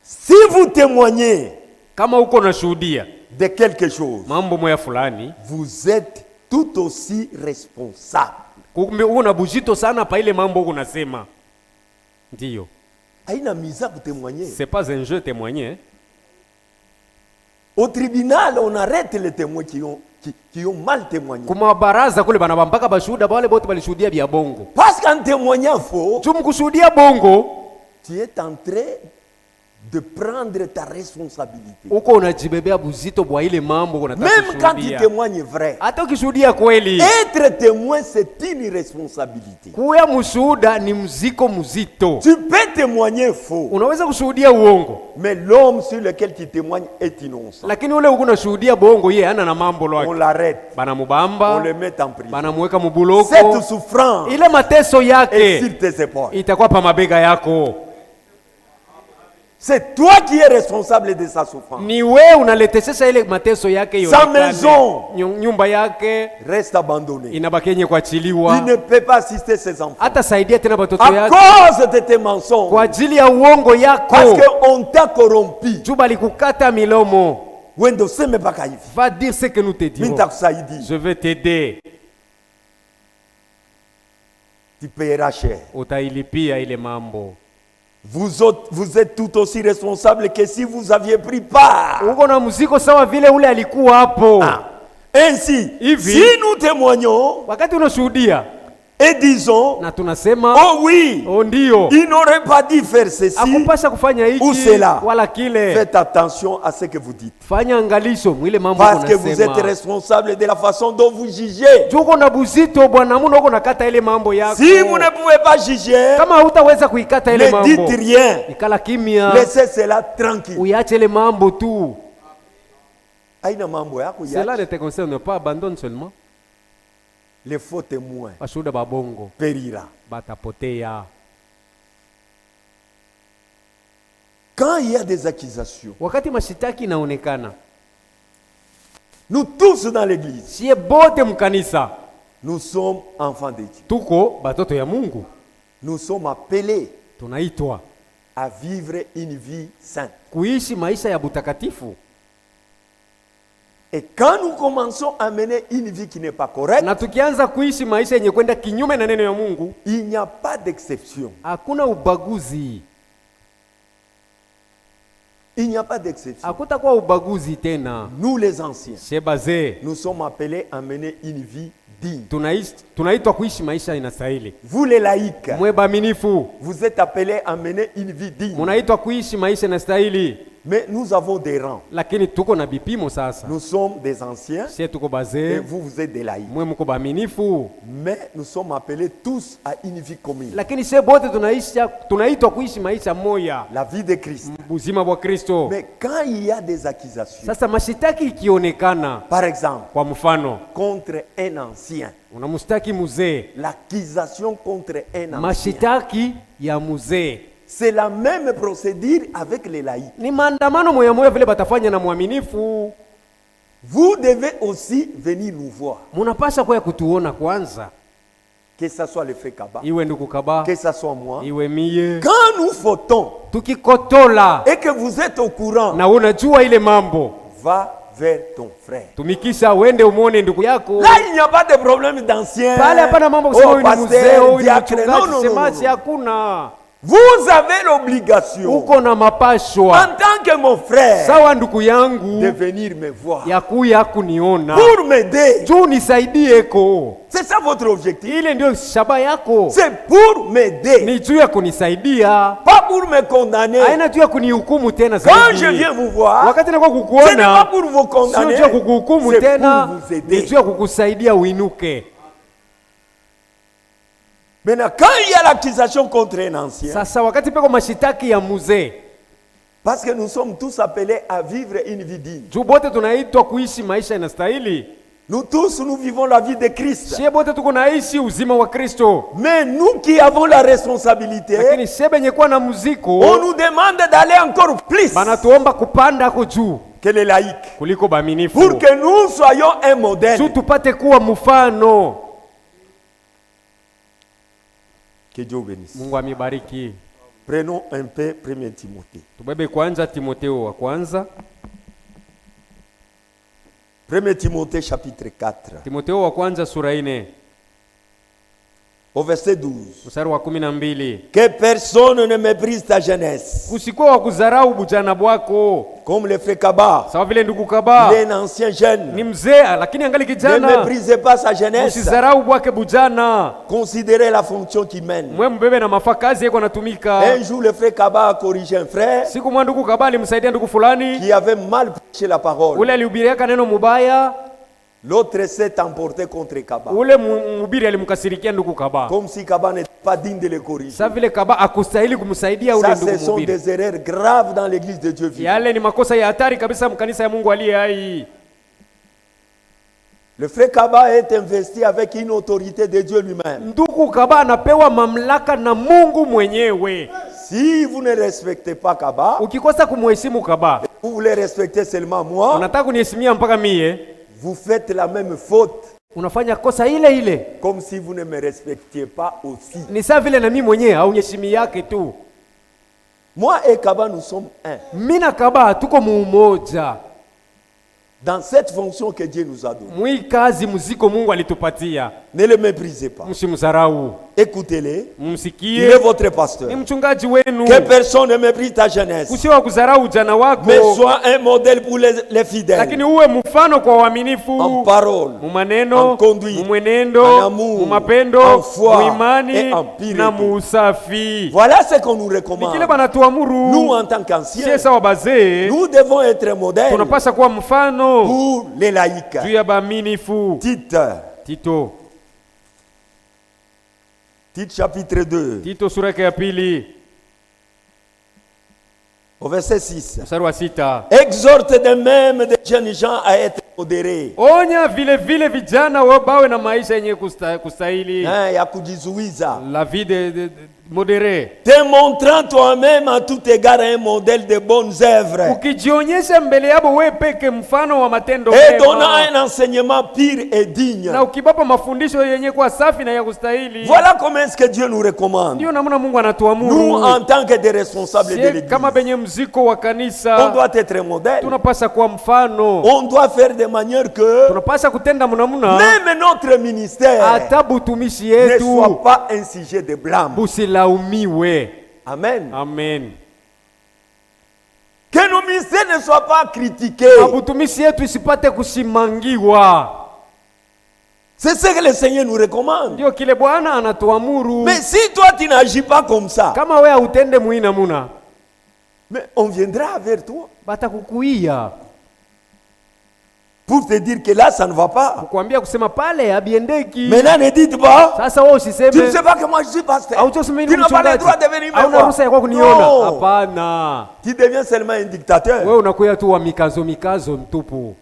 Si vous témoignez Kama uko na shuhudia de quelque chose, mambo moya fulani, vous êtes tout aussi responsable. kumbe uko na bujito sana pa ile mambo uko nasema. Ndio. Haina miza kutémoigner. C'est pas un jeu témoigner. Au tribunal, on arrête les témoins qui ont mal témoigné. Kuma baraza kule bana bampaka bashuhuda wale bote balishuhudia bya bongo. Parce qu'en témoignant faux, Juu mkushuhudia bongo, tu es en train de prendre ta responsabilité. uko unajibebea buzito bwa ile mambo unataka Même quand tu kushuhudia. témoignes vrai, Hata ukishuhudia kweli, être témoin, c'est une responsabilité. kuya mshuhuda ni mziko mzito. Tu peux témoigner faux, Unaweza kushuhudia uongo, mais l'homme sur lequel tu témoignes est innocent. lakini ule uko unashuhudia bongo yeye hana na mambo On lwake. l'arrête, Bana on mubamba, le met en prison. bana muweka mubuloko. Cette souffrance Ile mateso est yake sur tes épaules. itakuwa pa mabega yako. C'est toi qui es responsable de sa souffrance. Ni wewe unaletesha ile mateso yake yote. Sa maison Nyumba yake reste abandonnée. inabaki yenye Il kuachiliwa. ne peut pas assister ses enfants. Hata saidia tena watoto À yake cause de tes mensonges. kwa ajili ya uongo Parce yako. qu'on t'a corrompu. Juba likukata milomo. Wendo seme baka hivi. Va dire ce que nous te dirons. Mintakusaidi. Je vais t'aider. Tu paieras cher. Utailipia ile mambo. vous êtes tout aussi responsable que si vous aviez pris part. Uko na mzigo sawa vile ule alikuwa hapo. Ainsi, Hivi, si nous témoignons wakati unashuhudia et disons, na tunasema oh oui, oh ndio, il n'aurait pas dû faire ceci akupasha kufanya ou hiki cela. wala kile. Faites attention à ce que vous dites. Fanya angalisho mwile mambo Parce que vous êtes unasema. responsable de la façon dont vous jugez. Juko na buzito bwana muno uko nakata ile mambo yako. Si vous ne pouvez pas juger, Kama hutaweza kuikata ile ne mambo, dites rien. ikala kimya, Laissez cela tranquille. uyache ile mambo tu. Aina mambo yako Cela ya ne te concerne pas, abandonne seulement. les faux témoins Washuhuda babongo périra. batapotea. Quand il y a des accusations, Wakati mashitaki inaonekana, nous tous dans l'église, sie bote mkanisa nous sommes enfants de Dieu. tuko batoto ya Mungu, Nous sommes appelés tunaitwa à vivre une vie sainte. kuishi maisha ya butakatifu. Et quand nous commençons à mener une vie qui n'est pas correcte, Na tukianza kuishi maisha yenye kwenda kinyume na neno ya Mungu, il n'y a pas d'exception. hakuna ubaguzi, Il n'y a pas d'exception. hakutakuwa ubaguzi tena. Nous les anciens, Shebaze nous sommes appelés à mener une vie digne. tunaitwa kuishi maisha inastahili. Vous les laïcs, Mwe baaminifu vous êtes appelés à mener une vie digne. munaitwa kuishi maisha inastahili, Mais nous avons des rangs. lakini tuko na bipimo sasa. Nous sommes des anciens Sie tuko et bazee, vous, vous êtes des laïcs. mwe mko baaminifu, Mais nous sommes appelés tous à une vie commune. lakini sie bote tunaitwa kuishi maisha moya, La vie de Christ. buzima bwa Kristo. Mais quand il y a des accusations, Sasa mashitaki ikionekana, par exemple, kwa mfano contre un ancien, unamustaki muzee, l'accusation contre un ancien, mashitaki ya muzee c'est la même procédure avec les laïcs. ni maandamano moya moya vile batafanya na mwaminifu. Vous devez aussi venir nous voir. Munapasha kwa kutuona kwanza, Que ce soit le frère Kaba, iwe ndugu Kaba, que ce soit moi. iwe mie. Quand nous fautons Tukikotola et que vous êtes au courant, na unajua ile mambo, va vers ton frère. tumikisha uende umwone ndugu yako. Là, il n'y a pas de problème d'ancien. Pale hapana mambo kusema huyu ni mzee, pasteur, huyu ni diacre. Non, mchungaji, non, non, semaji, non. hakuna. Vous avez l'obligation, Uko na en mapashwa tant que mon frère, sawa ndugu de yangu venir me voir ya kuya kuniona pour m'aider. juu nisaidieko. C'est ça votre objectif. Ile ndio shaba yako, C'est pour m'aider, ni juu ya kunisaidia, pas pour me condamner. haina juu ya kunihukumu tena Quand je zaidi. viens vous voir, Wakati nakuwa ce n'est pas kukuona, pour vous sio condamner, juu ya kukuhukumu c'est tena, pour vous ni aider. juu ya kukusaidia uinuke. Maintenant, quand il y a l'accusation contre un ancien, Sasa wakati peko mashitaki ya muzee, parce que nous sommes tous appelés à vivre une vie digne. juu bote tunaitwa kuishi maisha inastahili. Nous tous, nous vivons la vie de Christ. Sie bote tuko naishi uzima wa Kristo, Mais nous qui avons la responsabilité, lakini sie benye kuwa na muziko on nous demande d'aller encore plus banatuomba kupanda ako juu que les laïcs, kuliko baaminifu, pour que nous soyons un modèle. juu tupate kuwa mfano. Que Dieu bénisse. Mungu amibariki. Prenons un peu 1 Timothée. Tubebe kwanza Timotheo wa kwanza, 1 Timothée chapitre 4, Timotheo wa kwanza sura 4 au verset 12. mstari wa 12. Que personne ne méprise ta jeunesse. Kusikuwa wa kudharau bujana bwako, Comme le frère Kaba, sawa vile ndugu Kaba il est un ancien jeune. ni mzee lakini angali Ne kijana. méprisez pas sa jeunesse. Usidharau bwake bujana, Considérez la fonction qu'il mène. mwe mbebe na mafaa kazi yako anatumika. Un jour, le frère Kaba a corrigé un frère Siku mwa ndugu Kaba alimsaidia ndugu fulani, qui avait mal prêché la parole. ule alihubiriaka neno mubaya, L'autre s'est emporté contre Kaba. ule mhubiri alimkasirikia ndugu Kaba, Comme si Kaba n'était pas digne de le corriger. sasa vile Kaba akustahili kumsaidia ule Ça, ndugu ce sont mhubiri. des erreurs graves dans l'église de Dieu vivant. Yale ni makosa ya hatari kabisa mkanisa ya Mungu aliye hai. Le frère Kaba est investi avec une autorité de Dieu lui-même. Ndugu Kaba anapewa mamlaka na Mungu mwenyewe. Si vous ne respectez pas Kaba, Ukikosa kumheshimu Kaba, vous voulez respecter seulement moi, unataka kuniheshimia mpaka mie, vous faites la même faute, unafanya kosa ile ile. comme si vous ne me respectiez pas aussi. Ni sawa vile na mimi mwenyewe haunyeshimi yake tu. Moi et Kaba, nous sommes un. Mimi na Kaba tuko muumoja. Dans cette fonction que Dieu nous a donnée. Mwi kazi muziko Mungu alitupatia. Ne le méprisez pas. Msimdharau. écoutez-les. Il est mumsikie, votre pasteur. ni mchungaji wenu. Que personne ne méprise ta jeunesse, Usiwe kudharau ujana wako, mais sois un modèle pour les fidèles. lakini uwe mfano kwa waaminifu, En parole, mumaneno, en conduite, mumwenendo, en amour, mumapendo, en foi muimani et en pureté. na muusafi. Voilà ce qu'on nous Ni recommande. kile banatuamuru. Nous, en tant qu'anciens, Sie sawa bazee, nous devons être modèles tunapasa kuwa mfano pour les laïcs. juu ya baaminifu. Tite chapitre 2, Tito sura ya pili au verset 6. mstari wa 6. Exhorte de même des jeunes gens à être modérés. Onya vile vile vijana wao bawe na maisha yenye kustahili. Ya kujizuiza. La vie de modéré. Te montrant toi-même à tout égard un modèle de bonnes œuvres. Ukijionyesha mbele yabo wewe peke mfano wa matendo Et donnant un enseignement pur et digne. Na ukibapa mafundisho yenye kuwa safi na ya kustahili. Voilà comment est-ce que Dieu nous recommande. Ndio namna Mungu anatuamuru. Nous, en tant que des responsables de l'église, kama benye mziko wa kanisa, on doit être modèle. Tunapasa kuwa mfano. On doit faire de manière que tunapasa kutenda mnamuna même notre ministère hata butumishi ne yetu soit pas un sujet de blâme. Busilaumiwe. Amen. Amen. Que nos ministères ne soient pas critiqués. Butumishi yetu isipate kusimangiwa. C'est ce que le Seigneur nous recommande. Ndio kile Bwana anatuamuru. Mais si toi tu n'agis pas comme ça, kama wewe utende muina muna, mais on viendra vers toi batakukuia pour te dire que là ça ne va pas. Kukuambia kusema pale habiendeki. Maintenant ne dites pas. Sasa wewe usiseme. Tu ne sais pas que moi je suis pasteur. Tu n'as pas le droit de venir me voir. Hapana. Tu deviens seulement un dictateur. Wewe unakuwa tu wa mikazo mtupu.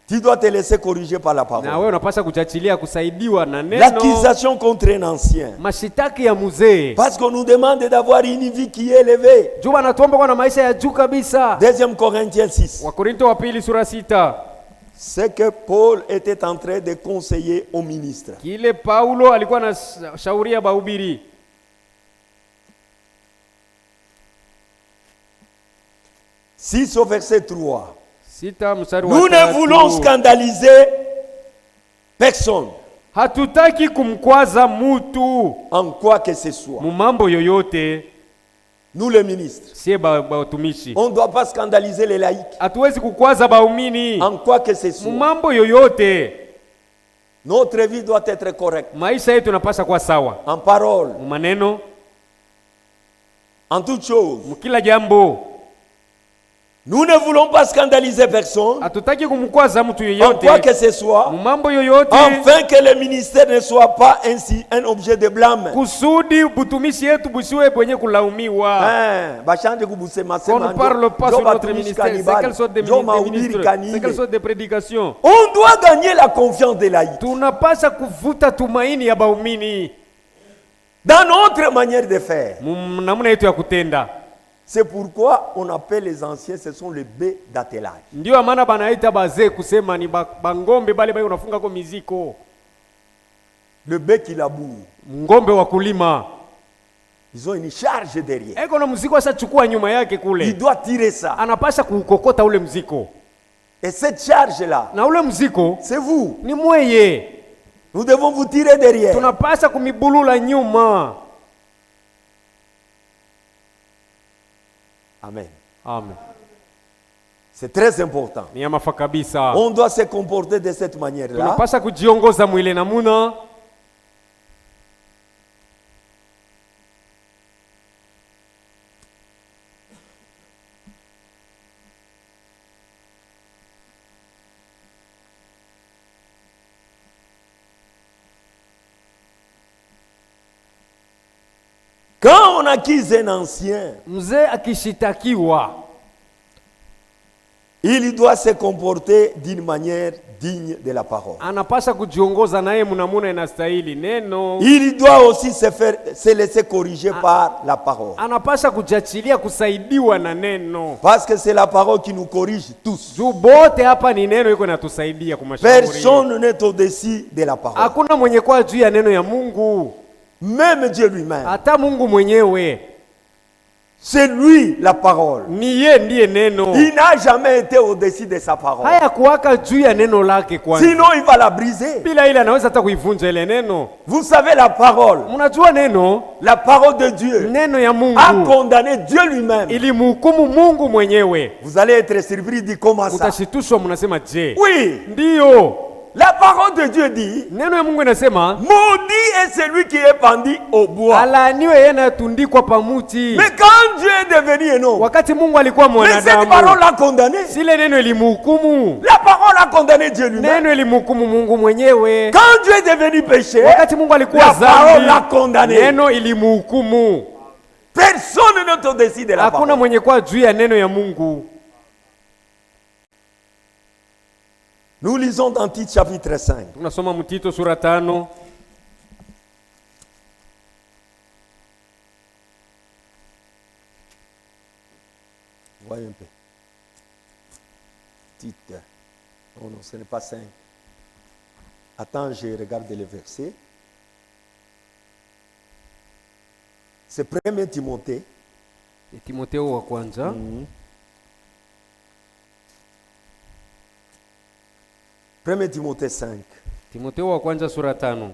Tu dois te laisser corriger par la parole. Na wewe unapaswa kujachilia kusaidiwa na neno. L'accusation contre un ancien. Mashitaki ya mzee. Parce qu'on nous demande d'avoir une vie qui est élevée. Juu anatuomba kwa na maisha ya juu kabisa. 2 Corinthiens 6. Wakorintho wa pili sura 6. C'est que Paul était en train de conseiller au ministre. Kile Paulo alikuwa na shauria bahubiri. 6 au verset 3. Nous ne voulons scandaliser personne. Hatutaki kumkwaza mutu. En quoi que ce soit. Mumambo yoyote. Nous les ministres. On ne doit pas scandaliser les laïcs. Hatuwezi kukwaza baumini. En quoi que ce soit. Mumambo yoyote. Notre vie doit être correcte. Maisha yetu yanapaswa kuwa sawa. En parole. Maneno. En toute chose. Mkila jambo. Nous ne voulons pas scandaliser personne. Hatutaki kumkwaza mtu yoyote. En quoi que ce soit. Mumambo yoyote. Afin que le ministère ne soit pas ainsi un objet de blâme. Kusudi butumishi yetu busiwe bwenye kulaumiwa. On ne parle pas sur notre ministère. C'est quelle sorte de ministre? C'est quelle sorte de prédication? On doit gagner la confiance des laïcs. Tunapasa kuvuta tumaini ya baumini. Dans notre manière de faire. Namna yetu ya kutenda. C'est pourquoi on appelle les anciens, ce sont les baies d'attelage. Ndio maana banaita bazee kusema ni bangombe bale bale unafunga kwa miziko. Le bœuf qui laboure. Ngombe wa kulima. Ils ont une charge derrière. Eko na mziko sasa chukua nyuma yake kule. Il doit tirer ça. Anapasha kukokota ule mziko. Et cette charge là. Na ule mziko c'est vous. Ni mweye. Nous devons vous tirer derrière. Tunapasha kumibulula nyuma. Amen. Amen. C'est très important. On doit se comporter de cette manière-là. Tunapasha kujiongoza mwile namuna. Quand on accuse un ancien, mzee akishitakiwa, il doit se comporter d'une manière digne de la parole. Anapasha kujiongoza naye munamuna inastahili neno. Il doit aussi se laisser corriger par la parole. Anapasha kujachilia kusaidiwa na neno. Parce que c'est la parole qui nous corrige tous. Juu bote hapa ni neno iko natusaidia kumashauri. Personne n'est au-dessus de la parole. Hakuna mwenye kwa juu ya neno ya Mungu. Même Dieu lui-même. Hata Mungu mwenyewe. C'est lui la parole. Ni yeye ndiye neno. Il n'a jamais été au-dessus de sa parole. Haya kuwaka juu ya neno lake kwanza. Sinon il va la briser. Bila ile anaweza hata kuivunja ile neno. Vous savez la parole. Mnajua neno? La parole de Dieu Neno ya Mungu a condamné Dieu lui-même. ilimhukumu Mungu mwenyewe. Vous allez être surpris de comment ça. Utashitushwa, mnasema je? Oui. Ndiyo. La parole de Dieu dit, Neno ya Mungu inasema, maudit est celui qui est pendu au bois. alaaniwe yeye anayetundikwa pamuti. Mais quand Dieu est devenu un homme, Wakati Mungu alikuwa mais cette mwanadamu, parole l'a condamné. sile neno ilimhukumu. La parole a condamné Dieu lui-même. Neno ilimhukumu Mungu mwenyewe. Quand Dieu est devenu péché, Wakati Mungu alikuwa la parole l'a dhambi, condamné. neno ilimhukumu. Personne n'est au-dessus de la Hakuna parole. mwenye kwa juu ya neno ya Mungu. Nous lisons dans Tite chapitre 5. Tunasoma Mtito sura 5. Voyez un peu. Tite. Oh non, ce n'est pas 5. Attends, je regarde le verset. C'est 1 Timothée. Timotheo wa kwanza. 1 Timothée 5. Timotheo wa kwanza sura 5.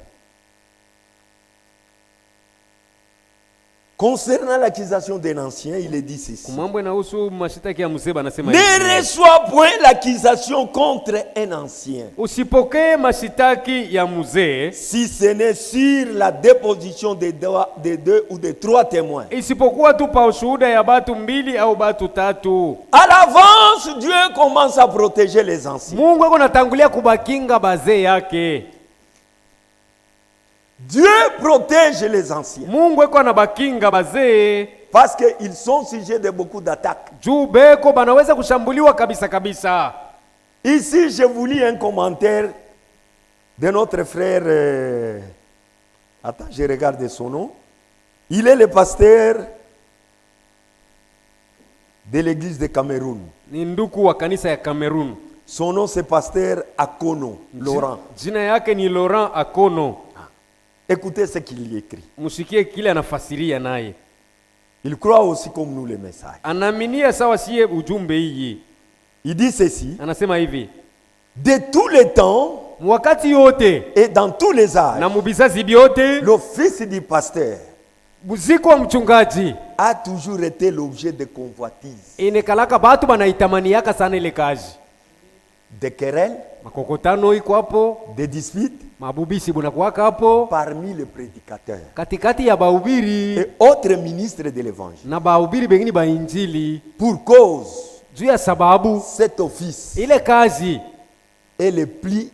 Concernant l'accusation d'un ancien, il est dit ceci. Kumambo inahusu mashitaki ya mzee anasema Ne reçois point l'accusation contre un ancien, usipokee mashitaki ya mzee si ce n'est sur la déposition de deux ou de trois témoins. isipokuwa tu pa ushuhuda ya batu 2 au batu 3. À l'avance, Dieu commence à protéger les anciens. Mungu ako natangulia kubakinga bazee yake. Dieu protège les anciens Mungu ako anabakinga bazee parce qu'ils sont sujets de beaucoup d'attaques. juu beko banaweza kushambuliwa kabisa kabisa. Ici, je vous lis un commentaire de notre frère. Attends, je regarde son nom. Il est le pasteur de l'église de Cameroun. Ni nduku wa kanisa ya Cameroon. Son nom c'est pasteur Akono, Laurent. Jina yake ni Laurent Akono. Écoutez ce qu'il y écrit. Musikie kile anafasiria naye. Il croit aussi comme nous les messages. Anaminia sawa siye ujumbe hii. Il dit ceci. Anasema hivi. De tous les temps Wakati yote et dans tous les âges, na mubizazi byote l'office du pasteur muziko wa mchungaji a toujours été l'objet de convoitise, inekalaka batu banaitamaniaka sana ile kazi. de querelles, Makokotano iko hapo, de disputes mabubisi bunakuwaka hapo parmi les prédicateurs katikati ya bahubiri et autres ministres de l'évangile. na bahubiri bengine ba injili. Pour cause, Juu ya sababu cet office ile kazi est le plus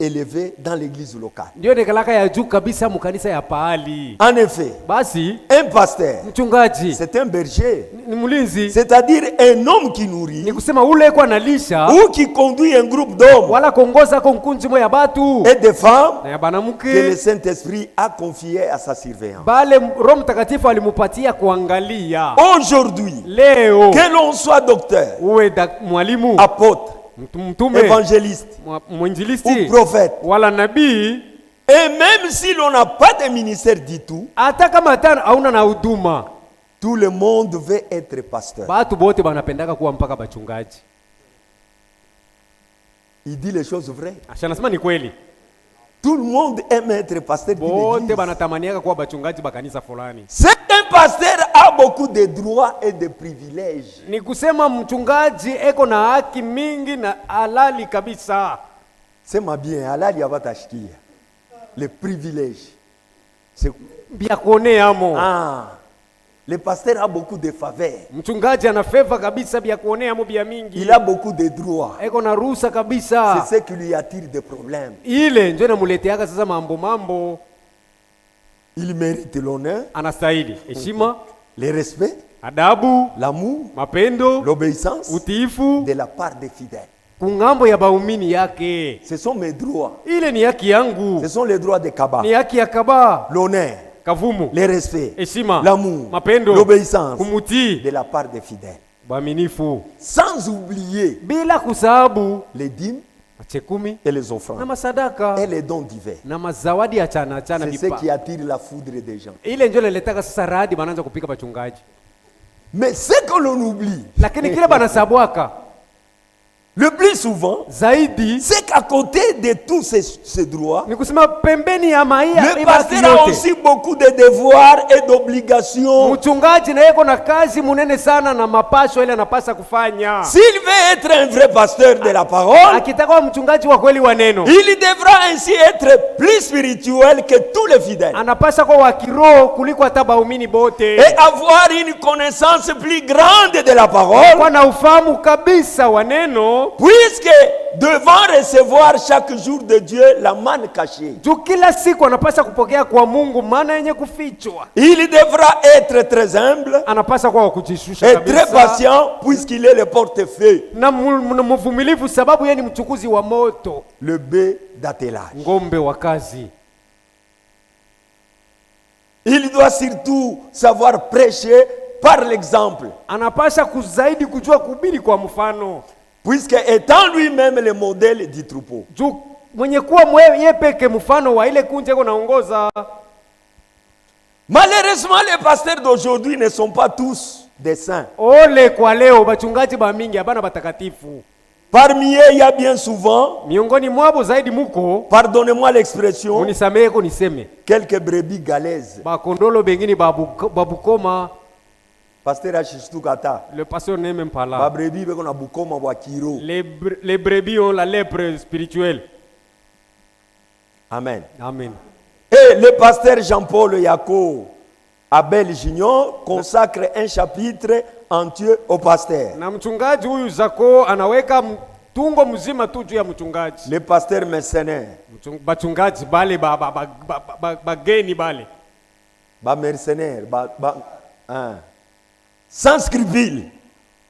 élevé dans l'église locale. ndio nekalaka ya juu kabisa mukanisa ya pahali. En effet, Basi un pasteur, mchungaji c'est un berger, ni mulinzi, c'est-à-dire un homme qui nourrit ni kusema ule kwa analisha ou qui conduit un groupe d'hommes wala kongoza ko nkunzi mo ya batu et de femmes na ya que le banamuke Saint-Esprit a confié à sa surveillance. bale Roho Mtakatifu alimupatia kuangalia. Aujourd'hui, Leo que l'on soit docteur, uwe mwalimu, apôtre, mtume, évangéliste ou mwinjilisti prophète, wala nabii, et même si l'on n'a pas de ministère du tout, hata kama hata hauna na huduma, tout le monde veut être pasteur. batu bote banapendaka kuwa mpaka bachungaji. Il dit les choses vraies. Ashanasema ni kweli, Tout le monde aime être pasteur d'une bote église. banatamaniaka kuwa bachungaji bakanisa fulani. C'est un pasteur a beaucoup de droits et de privilèges. Ni kusema mchungaji eko na haki mingi na halali kabisa. Sema bien, halali abatashikia. Les privilèges. C'est Bia kuonea amo. le pasteur a beaucoup de faveurs. Mchungaji ana favor kabisa bia kuonea amo bia mingi. Il a beaucoup de droits. Eko na ruhusa kabisa. C'est ce qui lui attire des problèmes. Ile ndio inamuleteaka sasa mambo. Il mérite l'honneur, Anastahili heshima, le respect, adabu, l'amour, mapendo, l'obéissance utiifu de la part des fidèles. kungambo ya baumini yake. Ce sont mes droits. Ile ni haki yangu, Ce sont les droits de Kaba. ni haki ya Kaba, L'honneur, kavumu, le respect, heshima, l'amour, mapendo, l'obéissance kumutii, de la part des fidèles. baaminifu, Sans oublier bila kusahabu les dîmes machekumi et les na offrandes masadaka et les dons divers. na mazawadi ya chana C'est ce qui attire la foudre des gens. Ile ndio leletaka sasa radi banaanza kupika bachungaji. Mais ce que l'on oublie, lakini kile banasabwaka le plus souvent, zaidi c'est qu'à côté de tous ces droits, ni kusema pembeni ya le pasteur a aussi beaucoup de devoirs et d'obligations. mchungaji na yeko na kazi munene sana na mapasho ile anapasa kufanya. S'il veut être un vrai pasteur de la parole, Akitaka mchungaji wa kweli wa neno, il devra ainsi être plus spirituel que tous les fidèles anapasa kuwa wa kiroho kuliko hata baumini bote, et avoir une connaissance plus grande de la parole, kwa na ufahamu kabisa wa neno, puisque devant recevoir chaque jour de Dieu la manne cachée, juu kila siku anapasa kupokea kwa Mungu maana yenye kufichwa. il devra être très humble Anapasa kuwa wa kujishusha et très kabisa patient, puisqu'il est le portefeuille, na mvumilivu, sababu yeye ni mchukuzi wa moto, le bœuf d'attelage. ngombe wa kazi. Il doit surtout savoir prêcher par l'exemple, Anapasha kuzaidi kujua kuhubiri kwa mfano, puisque étant lui-même le modèle du troupeau. juu mwenye kuwa yeye peke mfano wa ile kundi yako naongoza. Malheureusement, les pasteurs d'aujourd'hui ne sont pas tous des saints. Ole kwa leo bachungaji ba mingi hapana batakatifu. Parmi eux, il y a bien souvent, Miongoni mwabo zaidi muko, pardonnez-moi l'expression, unisamehe ko niseme, quelques brebis galaises. bakondolo bengine babukoma. Pasteur Achishtukata, Le pasteur n'est même pas ba là. brebis beko na bukoma wa kiro. Les brebis ont la lèpre spirituelle. Amen. Amen. Et le pasteur Jean-Paul Yako Abel Junior consacre un chapitre entier au pasteur. Na mchungaji huyu Zako anaweka tungo mzima tu juu ya mchungaji. Le pasteur mercenaire, Bachungaji bale bageni bale. ba mercenaire, sans scrupule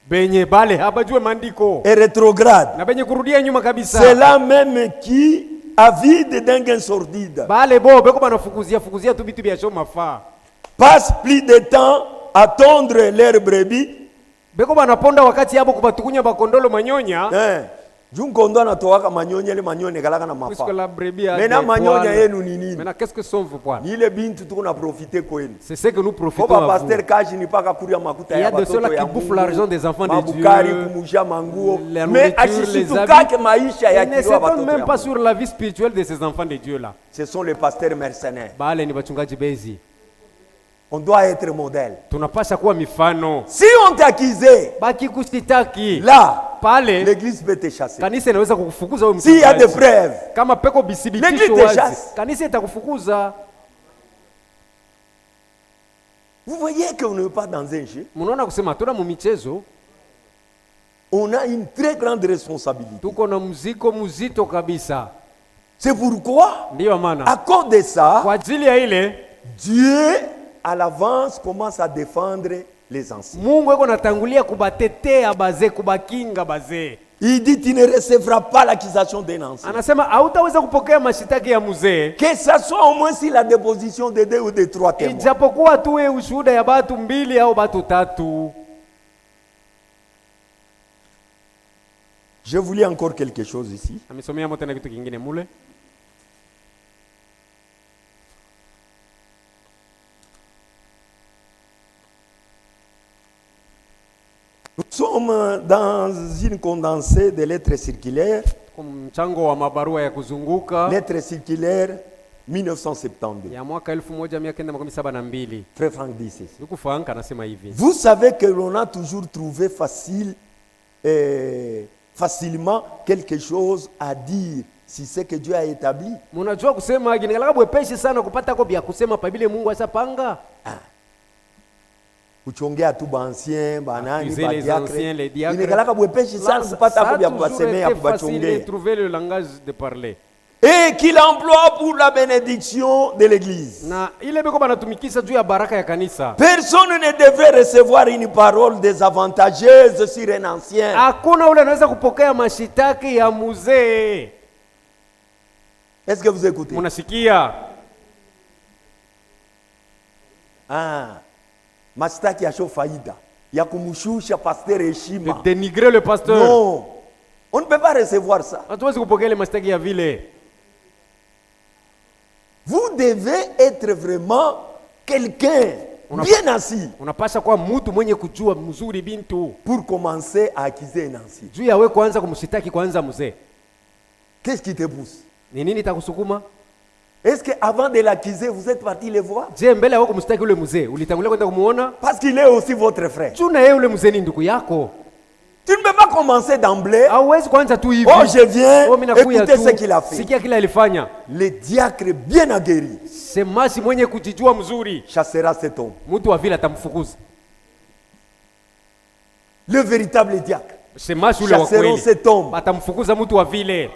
Benye bale habajue mandiko. et rétrograde. Na benye kurudia nyuma kabisa. C'est là même qui avide d'un gain sordide. Bale bo beko banafukuzia tu bitu bya shoma fa. Passe plus de temps à tondre leurs brebis. Beko banaponda wakati yabo kubatukunya bakondolo manyonya. Junkondo anatoaka manyonya ile manyonya kalaka na mafa. Puisque la brebis a Mena des manyonya poils. yenu ni nini? Maintenant qu'est-ce que sont vos poils? Ni ile bintu tuko na profiter kwenu. C'est ce que nous profitons Koba à vous. pasteur kaji ni paka kuria makuta Il y ya a de watoto ceux-là ya qui bouffent Mungu, l'argent des enfants de mabukari Dieu. kumusha manguo. La Mais nourriture, les ashishitukake maisha ya Ils ne kiroho ya s'étonnent watoto même ya pas Mungu. sur la vie spirituelle de ces enfants de Dieu là. Ce sont les pasteurs mercenaires. Bale ni bachungaji bezi. On doit être modèle. Tunapasha kuwa mifano. Si on t'accusait, Baki kusitaki. là, Pale l'église peut te chasser. kanisa inaweza kukufukuza wewe S'il y a des mchungaji. preuves, Kama peko L'église bisibitisho te wazi, chasse. kanisa itakufukuza. vous voyez qu'on n'est pas dans un jeu. Mnaona kusema tuna mu michezo, On a une très grande responsabilité. tuko na mziko mzito kabisa. C'est pourquoi, Ndio à maana cause de ça, kwa ajili ya ile Dieu, à l'avance, commence à défendre les anciens. Mungu yuko natangulia kubatetea bazee, kubakinga bazee. Il dit, tu ne recevras pas l'accusation d'un ancien. Anasema hautaweza kupokea mashitaki ya mzee, Que ça soit au moins si la déposition de 2 ou de 3 témoins. ijapokuwa tuwe ushuhuda ya batu 2 au batu 3. Je voulais encore quelque chose ici. Amesomea moto na kitu kingine mule. Nous sommes dans une condensée de lettres circulaires. Kwa mchango wa mabarua ya kuzunguka Lettres circulaires 1972. ya mwaka 1972. Frère Franck dit ceci. Ndugu Frank anasema hivi. Vous savez que l'on a toujours trouvé facilement quelque chose à dire si c'est que Dieu a établi. Mnajua kusema ginakalaka bwepeshi sana kupata ko bya kusema pa bile Mungu asapanga. Kuchongea tu bancien, banani, Accuser les anciens, les diacres. Inakalaka bwepeshi sana kupata ko bya kusemea facile kubachongea. de trouver le langage de parler. Et qu'il emploie pour la bénédiction de l'église. Na ile beko banatumikisa juu ya baraka ya kanisa. Personne ne devrait recevoir une parole désavantageuse sur un ancien. Hakuna ule anaweza kupokea mashitaki ya mzee. Est-ce que vous écoutez? Munasikia? Mastaki ya faida ya kumshusha pasteur De heshima. dénigrer le pasteur. Non, on ne peut pas recevoir ça. Hatuwezi kupokea ile mashitaki ya vile. Vous devez être vraiment quelqu'un bien assis, unapasha kuwa mtu mwenye kujua mzuri bintu pour commencer à accuser un ancien. juu yawe kwanza kumshitaki kwanza mzee. Qu'est-ce qui te pousse? Ni nini itakusukuma? Est-ce qu'avant de l'accuser, vous êtes parti le voir? Je, mbele yako kumshitaki ule mzee ulitangulia kwenda kumuona? Parce qu'il est aussi votre frère. Juu na yeye ule mzee ni ndugu yako. Tu ne peux pas commencer d'emblée. Hauwezi kwanza tu hivi. Oh, je viens, mimi nakuya écoutez tu. ce qu'il a fait. Sikia kila alifanya. Le diacre bien aguerri Semasi mwenye kujijua mzuri, chassera cet homme. mtu wa vile atamfukuza. Le véritable diacre Semasi ule wa chasseront kweli cet homme. atamfukuza mtu wa vile.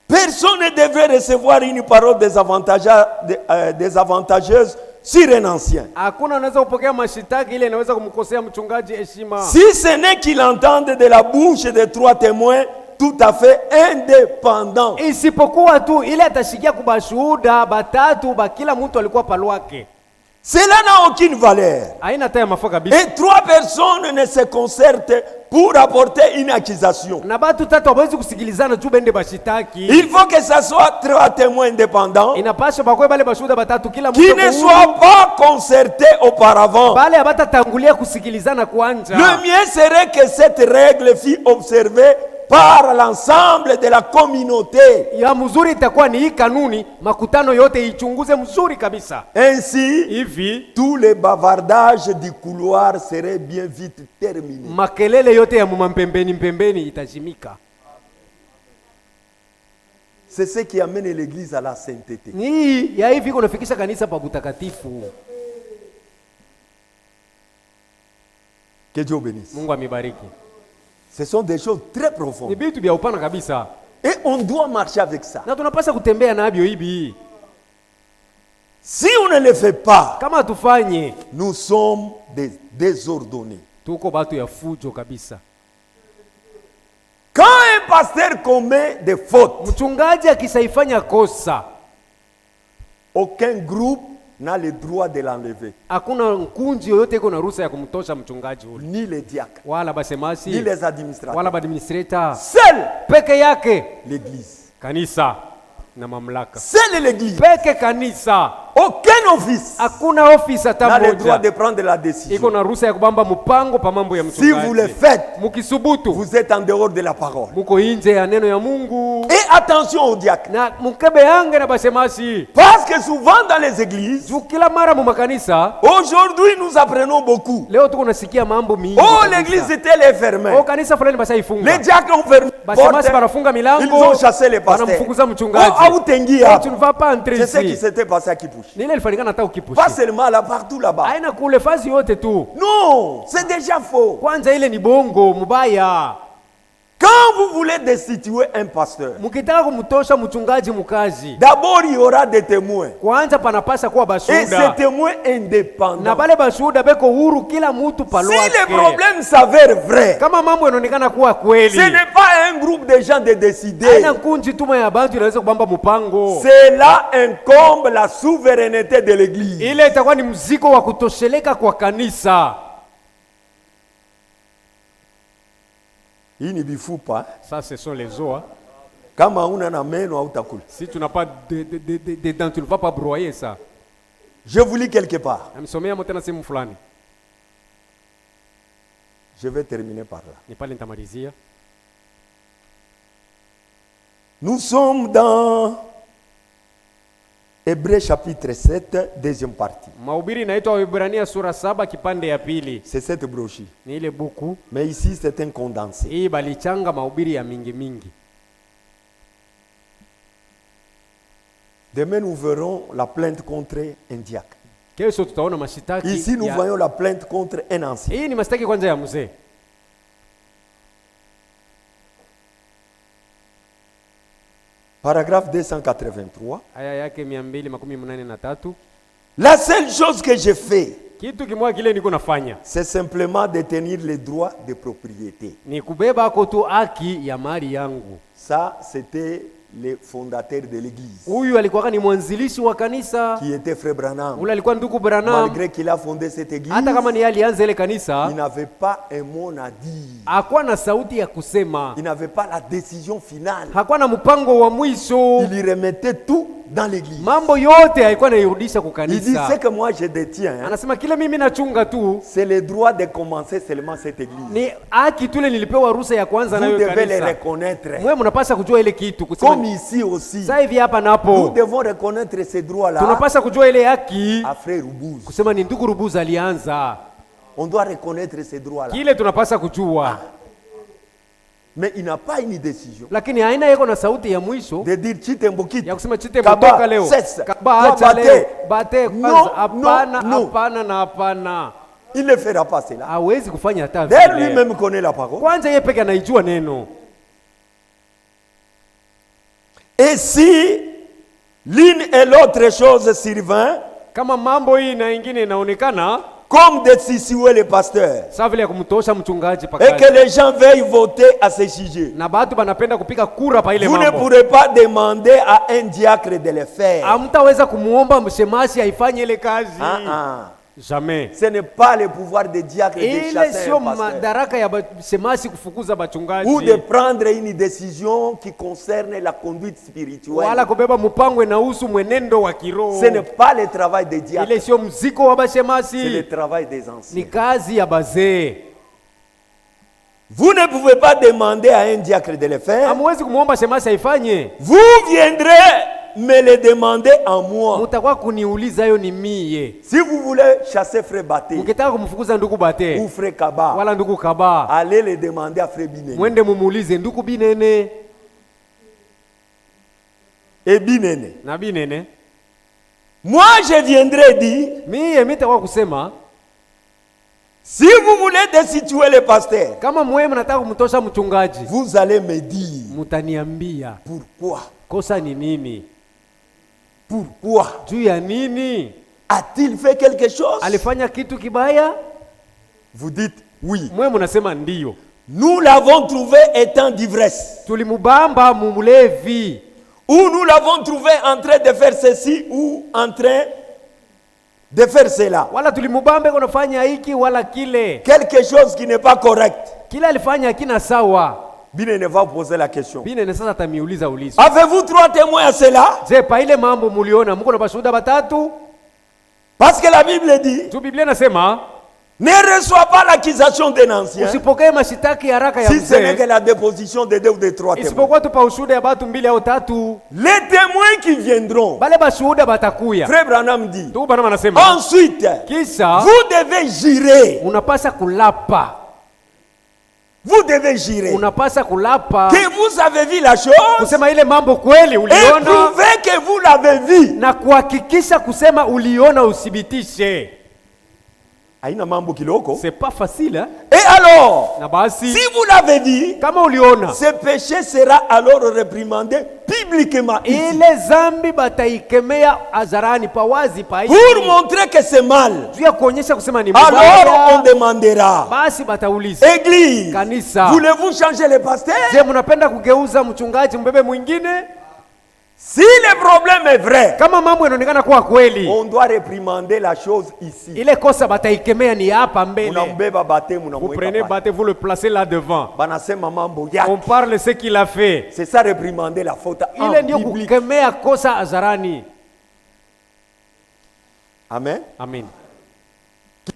Personne ne devrait recevoir une parole désavantageuse sur un ancien. Hakuna anaweza kupokea mashitaki ile inaweza kumkosea mchungaji heshima. Si ce n'est qu'il entende de la bouche de 3 témoins tout à fait indépendants. Isipokuwa tu ile atashikia kubashuhuda batatu ba kila mtu alikuwa palwake. Cela n'a aucune valeur. Haina hata mafa kabisa. Et 3 personnes ne se concertent pour apporter une accusation. Na batu tatu hawezi kusikilizana tu bende bashitaki. Il faut que ça soit 3 témoins indépendants Inapaswa bakwe bale bashuhuda batatu kila mtu qui ne soient pas concertés auparavant. bale abatatangulia kusikilizana kwanza. Le mieux serait que cette règle fût observée par l'ensemble de la communauté. Ya mzuri itakuwa ni hii kanuni, makutano yote ichunguze mzuri kabisa. Ainsi, Hivi tous les bavardages du couloir seraient bien vite terminés. makelele yote ya mpembeni itazimika. C'est ce qui amène l'église à la sainteté. Ni ya hivi kunafikisha kanisa pa butakatifu. Que Dieu bénisse. Mungu amibariki. Ce sont des choses très Ni profondes. vitu vya upana kabisa. Et on doit marcher avec ça. Na tunapaswa kutembea navyo hivi. Si on ne le fait pas, Kama tufanye, nous sommes des désordonnés. tuko batu ya fujo kabisa. Quand un pasteur commet des fautes, Mchungaji akisaifanya kosa, aucun groupe n'a le droit de l'enlever. hakuna nkunji yoyote iko na ruhusa ya kumtosha mchungaji ule. Ni les diacres, Wala ni basemasi, les administrateurs. wala administrator. Seule Peke yake l'église. kanisa na mamlaka. Seule l'église. Peke kanisa. Aucun office Hakuna ofisi hata n'a le droit de moja prendre la iko décision. na ruhusa ya kubamba mpango pa mambo ya Si vous le mchungaji. faites, Mukisubutu vous êtes en dehors de la parole. muko nje ya neno ya Mungu. Et attention aux diacres. Na mukebe yange na basemasi. Parce que souvent dans les églises, Juu kila mara mu makanisa aujourd'hui nous apprenons beaucoup. leo tuko nasikia mambo mingi. Oh, kabisa. l'église était fermée. Oh, kanisa fulani Les basaifunga. diacres ont fermé les Basemasi portes. banafunga Ils milango. ont chassé les pasteurs. Wanamfukuza Oh, mchungaji. Aoutengia. Tu ne vas pas entrer C'est ce qui ici. s'était passé à Kipushi. Nile ilifanyikana hata ukipushi. Pas seulement là, partout là-bas. Haina kule fazi yote tu. Non, c'est déjà faux. Kwanza ile ni bongo mubaya. Quand vous voulez destituer un pasteur, Mukitaka kumtosha mchungaji mukazi, d'abord il y aura des témoins. kwanza panapasa kuwa Et ces bashuhuda. témoins Na indépendants. bale bashuhuda beko huru kila mtu Si palwake. le problème s'avère vrai, Kama mambo yanaonekana kuwa kweli, ce n'est pas un groupe de gens de décider. haina kunji tuma ya bantu inaweza kubamba mpango. Cela incombe la souveraineté de l'église. Ile itakuwa ni mzigo wa kutosheleka kwa kanisa. Hii ni bifupa. Ça ce sont les os. Kama una na meno hautakula. Si tu n'as pas de dents, tu ne vas pas broyer ça. Je vous lis quelque part. Amsomea mtena sehemu fulani. Je vais terminer par là. Ni pale nitamalizia. Nous sommes dans Hébreux chapitre 7, deuxième partie. Mahubiri inaitwa Waebrania sura 7 kipande ya pili. C'est cette brochure. Ni ile buku. Mais ici, c'est un condensé. Hii balichanga mahubiri ya mingi mingi. Demain, nous verrons la plainte contre un diacre. Kesho tutaona mashitaki. Ici, nous voyons la plainte contre un ancien. Hii ni mashitaki kwanza ya mzee. Paragraphe 283. Aya yake 283. La seule chose que j'ai fait, Kitu kimoja kile niko nafanya c'est simplement de tenir les droits de propriété. ni kubeba ako tu haki ya mali yangu. Ça, c'était le fondateur de l'église, Huyu alikuwa ni mwanzilishi wa kanisa. qui était Frère Branham. Ule alikuwa ndugu Branham. Malgré qu'il a fondé cette église, Hata kama ni yeye alianza ile il kanisa, n'avait pas un mot à dire. hakuwa na sauti ya kusema. Il n'avait pas la décision finale. Hakuwa na mpango wa mwisho. Il y remettait tout dans l'église. Mambo yote haikuwa nairudisha Il dit, kukanisa. ce que moi je détiens, hein, Anasema kile mimi nachunga tu c'est le droit de commencer seulement cette église. ni haki tule nilipewa ruhusa ya kwanza Vous nayo devez le kanisa. reconnaître. Mwe mnapaswa kujua ile kitu Comme kusema ici aussi. sasa hivi hapa Nous napo devons reconnaître ces droits-là tunapaswa kujua ile haki à Frère Rubuz. kusema ni ndugu Rubuza alianza. On doit reconnaître ces droits-là. Kile tunapaswa kujua. Mais il n'a pas une décision Lakini haina yeko na sauti ya mwisho de dire Chitembo quitte. ya kusema chite Kaba, mtoka leo. cesse. Kaba Toi, acha leo. bate. Bate Non, kwanza hapana non, non. hapana na hapana. Il ne fera pas cela. Hawezi kufanya hata D'ailleurs, vile. lui-même connaît la parole. Kwanza yeye peke anaijua neno. Et si l'une et l'autre chose survint, Kama mambo hii na ingine inaonekana comme de situer le pasteur, sawa vile ya kumtosha mchungaji et pakazi. que les gens veuillent voter à ce sujet, Na batu banapenda kupiga kura pa ile vous ne mambo. pourrez pas demander à un diacre de le faire. Hamtaweza kumuomba mshemasi aifanye ile kazi. Jamais. Ce n'est pas le pouvoir des diacres de Ile chasser sio un pasteur madaraka ya mshemasi kufukuza bachungaji. ou de prendre une décision qui concerne la conduite spirituelle. Wala kubeba mpango inahusu mwenendo wa kiroho. Ce n'est pas le travail des diacres, Ile sio mziko wa c'est bashemasi. le travail des anciens. Ni kazi ya bazee. Vous ne pouvez pas demander à un diacre de le faire. Hamwezi kumuomba shemasi aifanye. Vous viendrez me le demander en moi. Mutakuwa kuniuliza hiyo ni mie. Si vous voulez chasser Frère Baté Mkitaka kumfukuza ndugu Bate ou Frère Kaba, wala ndugu Kaba, allez le demander à Frère Binene. mwende mumuulize ndugu Binene Et Binene. na Binene. Moi, je viendrai dire, Mie mitakuwa kusema si vous voulez destituer le pasteur, kama mwe mnataka kumtosha mchungaji, vous allez me dire mutaniambia pourquoi. kosa ni nini, Pourquoi? juu ya nini, A-t-il fait quelque chose? alifanya kitu kibaya? Vous dites oui. Mwe mnasema ndiyo. Nous l'avons trouvé étant d'ivresse. Tulimubamba mumulevi, Ou nous l'avons trouvé en train de faire ceci ou en train de faire cela. wala tulimubamba iko nafanya hiki wala kile. Quelque chose qui n'est pas correct. Kile alifanya kina sawa. Binene va vous poser la question. Binene sasa atamiuliza ulizo. Avez-vous 3 témoins à cela? Je, pa ile mambo muliona mko na bashuhuda batatu? Parce que la Bible dit, Tu Biblia nasema ne reçois pas l'accusation d'un ancien usipokee mashitaki haraka ya si ce n'est que mzee, la déposition de 2 ou de 3 témoins. isipokuwa tupa ushuhuda ya batu 2 au 3. Les témoins qui viendront, Bale bashuhuda batakuya. Frère Branham dit, Ndugu bana wanasema ensuite, kisha vous devez jurer. unapasa kulapa. Vous devez jurer Unapasa kulapa que vous avez vu la chose kusema ile mambo kweli et uliona prouver que vous l'avez vu. na kuhakikisha kusema uliona uthibitishe. Haina mambo kiloko. C'est pas facile hein? Et alors, Na basi si vous l'avez vu, kama uliona ce péché sera alors réprimandé publiquement ici. ile zambi bataikemea hadharani pa wazi pa hivi. Pour montrer que c'est mal, Juu ya kuonyesha kusema ni alors on mbaya, demandera, basi batauliza Église, kanisa, voulez-vous changer le pasteur? je, mnapenda kugeuza mchungaji mbebe mwingine? Si le problème est vrai, Kama mambo yanaonekana kuwa kweli, on doit réprimander la chose ici. ile kosa bataikemea ni hapa mbele. Unambeba bate, Vous munamweka prenez pale. Bate, vous le placez là devant. Banasema mambo yake. On parle ce qu'il a fait. C'est ça réprimander la faute en Ile ndio public. kukemea kosa hadharani. Amen. Amen.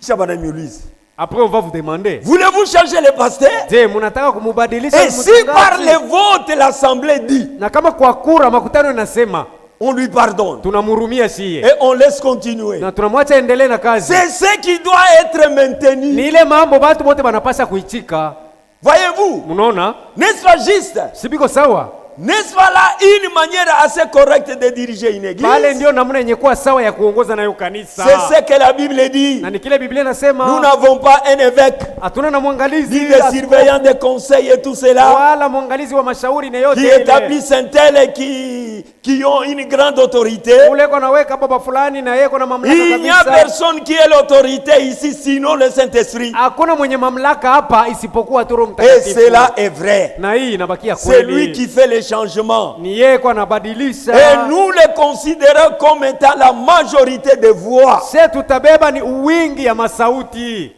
Kisha bananiuliza, Après on va vous demander, voulez-vous changer le pasteur? je, mnataka kumubadilisha Et si par le vote l'assemblée dit, na kama kwa kura makutano inasema on lui pardonne tunamhurumia siye et on laisse continuer. na tunamwacha endelee na kazi, C'est ce qui doit être maintenu. ni ile mambo batu bote banapasa kuichika. Voyez-vous, Mnaona n'est-ce pas juste? sibiko sawa? N'est-ce pas là une manière assez correcte de diriger une église? Pale ndio namna yenye kuwa sawa ya kuongoza nayo kanisa. C'est ce que la Bible dit. Na ni kile Biblia Nous nasema n'avons pas un évêque, hatuna na mwangalizi ni des surveillants de conseil et tout cela, wala mwangalizi wa mashauri na yote qui ile. établissent un tel et qui ont une grande autorité. Ule ko naweka baba fulani na yeye kuna mamlaka Il n'y a kabisa. personne qui ait l'autorité ici, sinon le Saint-Esprit. Hakuna mwenye mamlaka hapa isipokuwa tu Roho Et Mtakatifu. cela est vrai. Na hii inabakia C'est lui kweli. qui fait les changements. Ni yeye kwa anabadilisha. Et nous le considérons comme étant la majorité des voix. Sisi tutabeba ni uwingi ya masauti.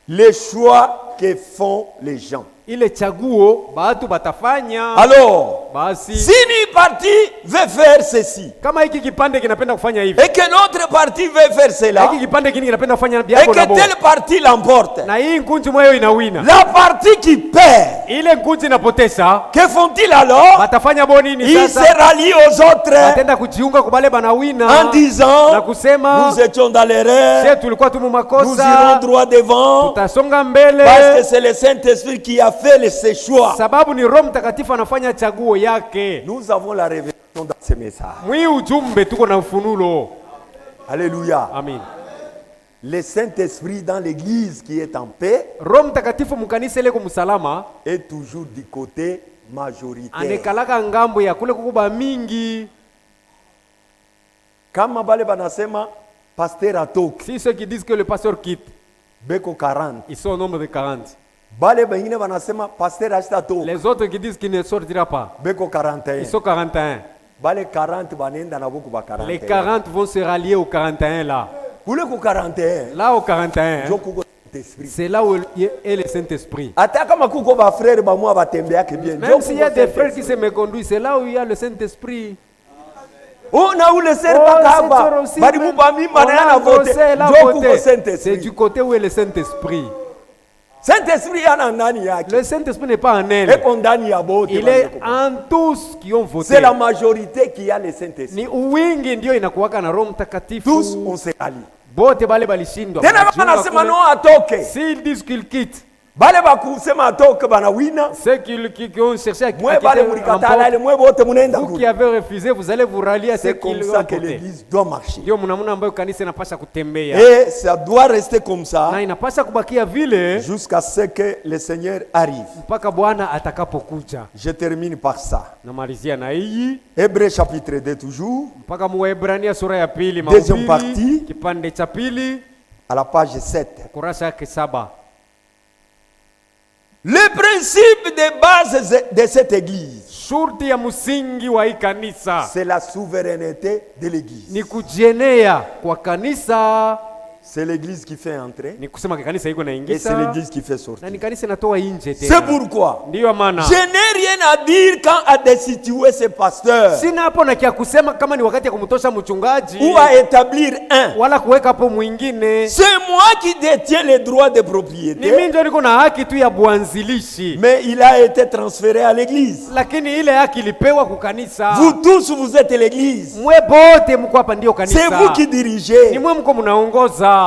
Les choix que font les gens. Ile chaguo batu batafanya. Alors, basi si une partie veut faire ceci, kama hiki kipande kinapenda kufanya hivi et que l'autre partie veut faire na cela, hiki kipande kingine kinapenda kufanya et jambo que na bo, telle partie l'emporte, na hii nkunji mwayo inawina, la partie qui perd, ile nkunji inapoteza, que font-ils alors? batafanya bo nini Ils se sasa? rallient aux autres Batenda kujiunga kwa bale banawina en disant, na kusema nous étions dans l'erreur, sisi tulikuwa tu nous irons makosa, droit devant, tutasonga mbele parce que c'est le Saint-Esprit qui a fait ses choix. sababu ni Roho Mtakatifu anafanya chaguo yake. Nous avons la révélation dans ce message. Mwi ujumbe tuko na ufunulo. Alléluia. Amin. Le Saint-Esprit dans l'église qui est en paix Roho Mtakatifu mkanisa ile kumsalama est toujours du côté majoritaire. anekalaka ngambo ya kule kukuba mingi. Kama bale banasema pasteur atoki Si ceux qui disent que le pasteur quitte, beko 40. ils sont au nombre de 40. Bale bengine banasema pasteur ashitatoki Les autres qui disent qu'il ne sortira pas, beko 41. ils sont 41. Bale 40 banenda na boku ba 41. Les 40 vont se rallier au 41 là. Kule ku 41. Là au 41, Jo kuko Saint-Esprit. c'est là où est le Saint-Esprit. Ata kama kuko ba frère ba mwa batembeake bien. Même s'il y a des frères qui se méconduisent, c'est là où il y a le Saint-Esprit. On a où le ser Oh, bakaba. Seigneur aussi, Bali même- muba mi on a mana vote. endossé la Jo voté. kuko C'est Saint-Esprit. du côté où est le Saint-Esprit. Saint-Esprit yana nani yake? Le Saint-Esprit n'est pas en elle. Eko ndani ya bote. Il est bandeko. en tous qui ont voté. C'est la majorité qui a le Saint-Esprit. Ni wingi ndio inakuwaka na Roho Mtakatifu. Tous on se rallie. Bote bale balishindwa. Tena Wanajiunga bana nasema kule. no atoke. S'ils disent qu'ils quittent, Bale bakusema atoke bana wina. ceux qui ont cherché à Mwe bale quitter mulikatala l'emporte, ile mwe bote munaenda vous qui kule. avez refusé, vous allez vous rallier à ceux C'est qui comme l'ont ça que voté. l'église doit marcher. Ndio mnamuna ambayo kanisa inapasha kutembea. Et ça doit rester comme ça Na inapasha kubakia vile jusqu'à ce que le Seigneur arrive. mpaka Bwana atakapokuja. Je termine par ça. Namalizia na hii Hébreux chapitre 2 toujours, mpaka Muebrania sura ya pili Deuxième partie. mahubiri kipande cha pili à la page 7. kurasa yake 7. Le principe de base de cette église, Shurti ya msingi wa hii kanisa c'est la souveraineté de l'église. ni kujienea kwa kanisa, C'est l'église qui fait entrer ni kusema kanisa iko et c'est naingiza l'église qui fait na sortir. ni kanisa inatoa nje C'est tena. pourquoi Ndiyo maana je n'ai rien à dire quand à destituer ce pasteur sina hapo na kia kusema kama ni wakati ya kumtosha mchungaji ou à établir un. wala kuweka hapo mwingine. C'est moi qui détiens les droits de Ni mimi propriété, ndio niko na haki tu ya buanzilishi, mais il a été transféré à l'église. lakini ile haki ilipewa kukanisa. Vous tous, vous êtes l'église. Mwe bote mko hapa ndio kanisa. C'est vous qui Ni dirigez. mwe mko mnaongoza.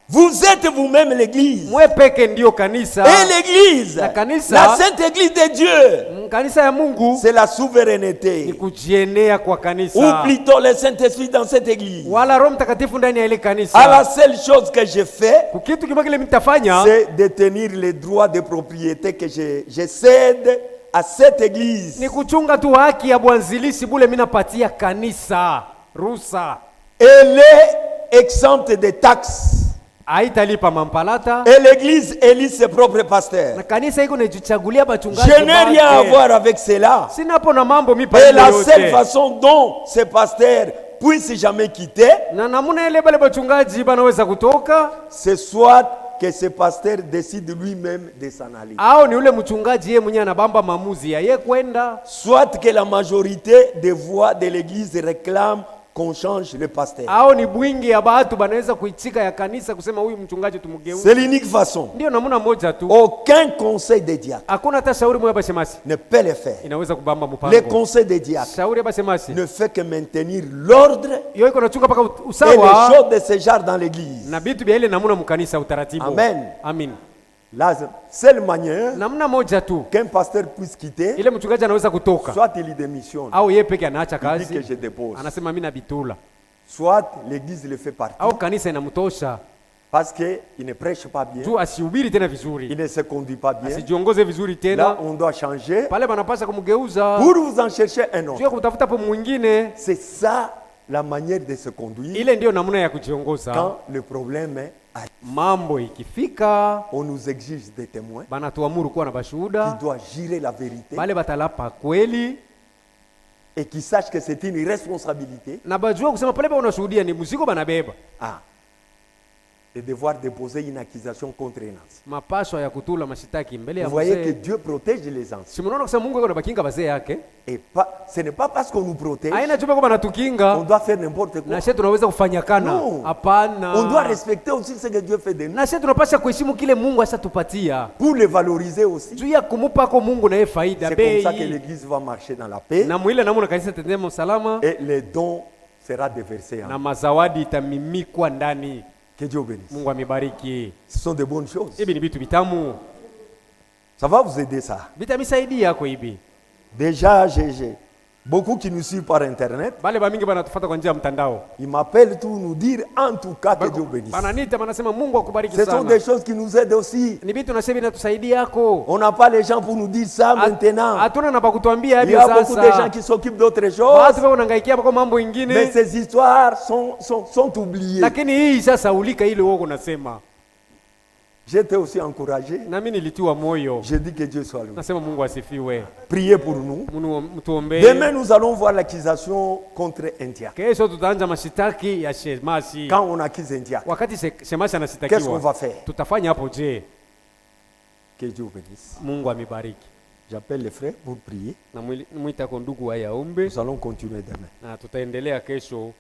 Vous êtes vous-même l'église. Mwe peke ndio kanisa. Et l'église, La kanisa, la sainte église de Dieu, Kanisa ya Mungu c'est la ni souveraineté. kujienea kwa Ou kanisa, plutôt le Saint-Esprit dans cette église. wala Roho Mtakatifu ndani ya ile À la kanisa. seule chose que je fais, Kitu kimoja kile mtafanya c'est de tenir les droits de propriété que je cède à cette église. ni kuchunga tu haki ya bwanzilishi bule mimi napatia kanisa rusa. Elle est exempte de taxes. Haitalipa mampalata Et l'église élit ses propres pasteurs. na kanisa iko najichagulia bachungaji. Je n'ai rien à wake. voir avec cela. Sina hapo na mambo mi Et pale la seule yote. façon dont ces pasteurs puissent jamais quitter, Na namuna ile bale bachungaji banaweza kutoka c'est soit que ce pasteur décide lui-même de s'en aller, au ni ule mchungaji yeye mwenyewe anabamba maamuzi ya yeye kwenda, soit que la majorité des voix de l'église réclame qu'on change le pasteur. au ni bwingi ya batu banaweza kuichika ya kanisa kusema huyu mchungaji tumgeuze. C'est l'unique façon. Ndio namuna moja tu. Aucun conseil des diacres Hakuna hata shauri moja bashemasi ne peut le faire. inaweza kubamba Le mpango. conseil des diacres Shauri ya bashemasi ne fait que maintenir l'ordre yo iko nachunga paka et les usawa choses de ce genre dans l'église. na bitu bya ile namuna mkanisa utaratibu. Amen. Amin. La seule manière Namna moja tu qu'un pasteur puisse quitter, ile mchungaji anaweza kutoka, soit il démissionne, au yeye peke anaacha il dit que kazi je dépose, anasema mimi nabitula, soit l'église le fait partie au kanisa inamtosha parce qu'il ne prêche pas bien, tu asihubiri tena il vizuri, ne se conduit pas bien. asijiongoze vizuri Là, tena, on doit changer pale banapasha kumgeuza pour vous en chercher un juu autre. ya kutafuta po mwingine. C'est ça la manière de se conduire Ile ndio namna ya kujiongoza. quand le problème arrive. Mambo ikifika On nous exige des témoins banatuamuru kuwa na qui bashuhuda, doivent jurer la vérité bale batalapa kweli et qui sachent que c'est une responsabilité. na bajua kusema pale unashuhudia ni mzigo banabeba. Ah. de devoir déposer une accusation contre un ancien. mapaswa ya kutula mashitaki mbele ya Vous voyez que mzee. Dieu protège les anciens. Si mnaona kusema Mungu yuko anabakinga wazee yake, Et pas, ce n'est pas parce qu'on nous protège haina chuma kwamba qu'on anatukinga doit faire n'importe quoi. na sisi tunaweza kufanya kana. Non. Hapana. On doit respecter aussi ce que Dieu fait de nous. Na sisi tunapaswa kuheshimu kile Mungu ashatupatia. Pour le valoriser aussi. Juu ya kumupa kwa Mungu na yeye faida C'est comme ça que bei. l'église va marcher dans la paix Na mwile namuna kanisa tendemo salama et les dons sera déversés en na mazawadi itamimikwa ndani. Que Dieu bénisse. Mungu amibariki. Ce sont de bonnes choses. Hivi ni vitu vitamu. Ça va vous aider ça. Vitamisaidia yako hivi. Déjà, j'ai beaucoup qui nous suivent par internet. Bale ba mingi banatufuata kwa njia ya mtandao. Ils m'appellent tout nous dire en tout cas que Dieu bénisse. Bananita banasema Mungu akubariki Ce sont sana. des choses qui nous aident aussi. Ni vitu nasema inatusaidia yako. On n'a pas les gens pour nous dire ça maintenant. Hatuna na pakutuambia Il y hivi a beaucoup de gens sasa. qui s'occupent d'autres Watu choses. wao wanahangaikia kwa mambo Mais mengine. ces histoires sont oubliées. Lakini hii sasa ulika ile wewe unasema. J'étais aussi encouragé. Na mimi nilitiwa moyo. J'ai dit que Dieu soit loué. Nasema Mungu asifiwe. Priez pour nous. Mtuombee. Demain, nous allons voir l'accusation contre un diacre. Kesho tutaanza mashitaki ya shemasi. Quand on accuse un diacre, Wakati shemasi qu'est-ce qu'on anashitakiwa. va faire? Tutafanya hapo je? Que Dieu bénisse. Mungu amibariki. J'appelle les frères pour prier. Na mwita kwa ndugu wa yaombe Nous allons continuer demain. na tutaendelea kesho.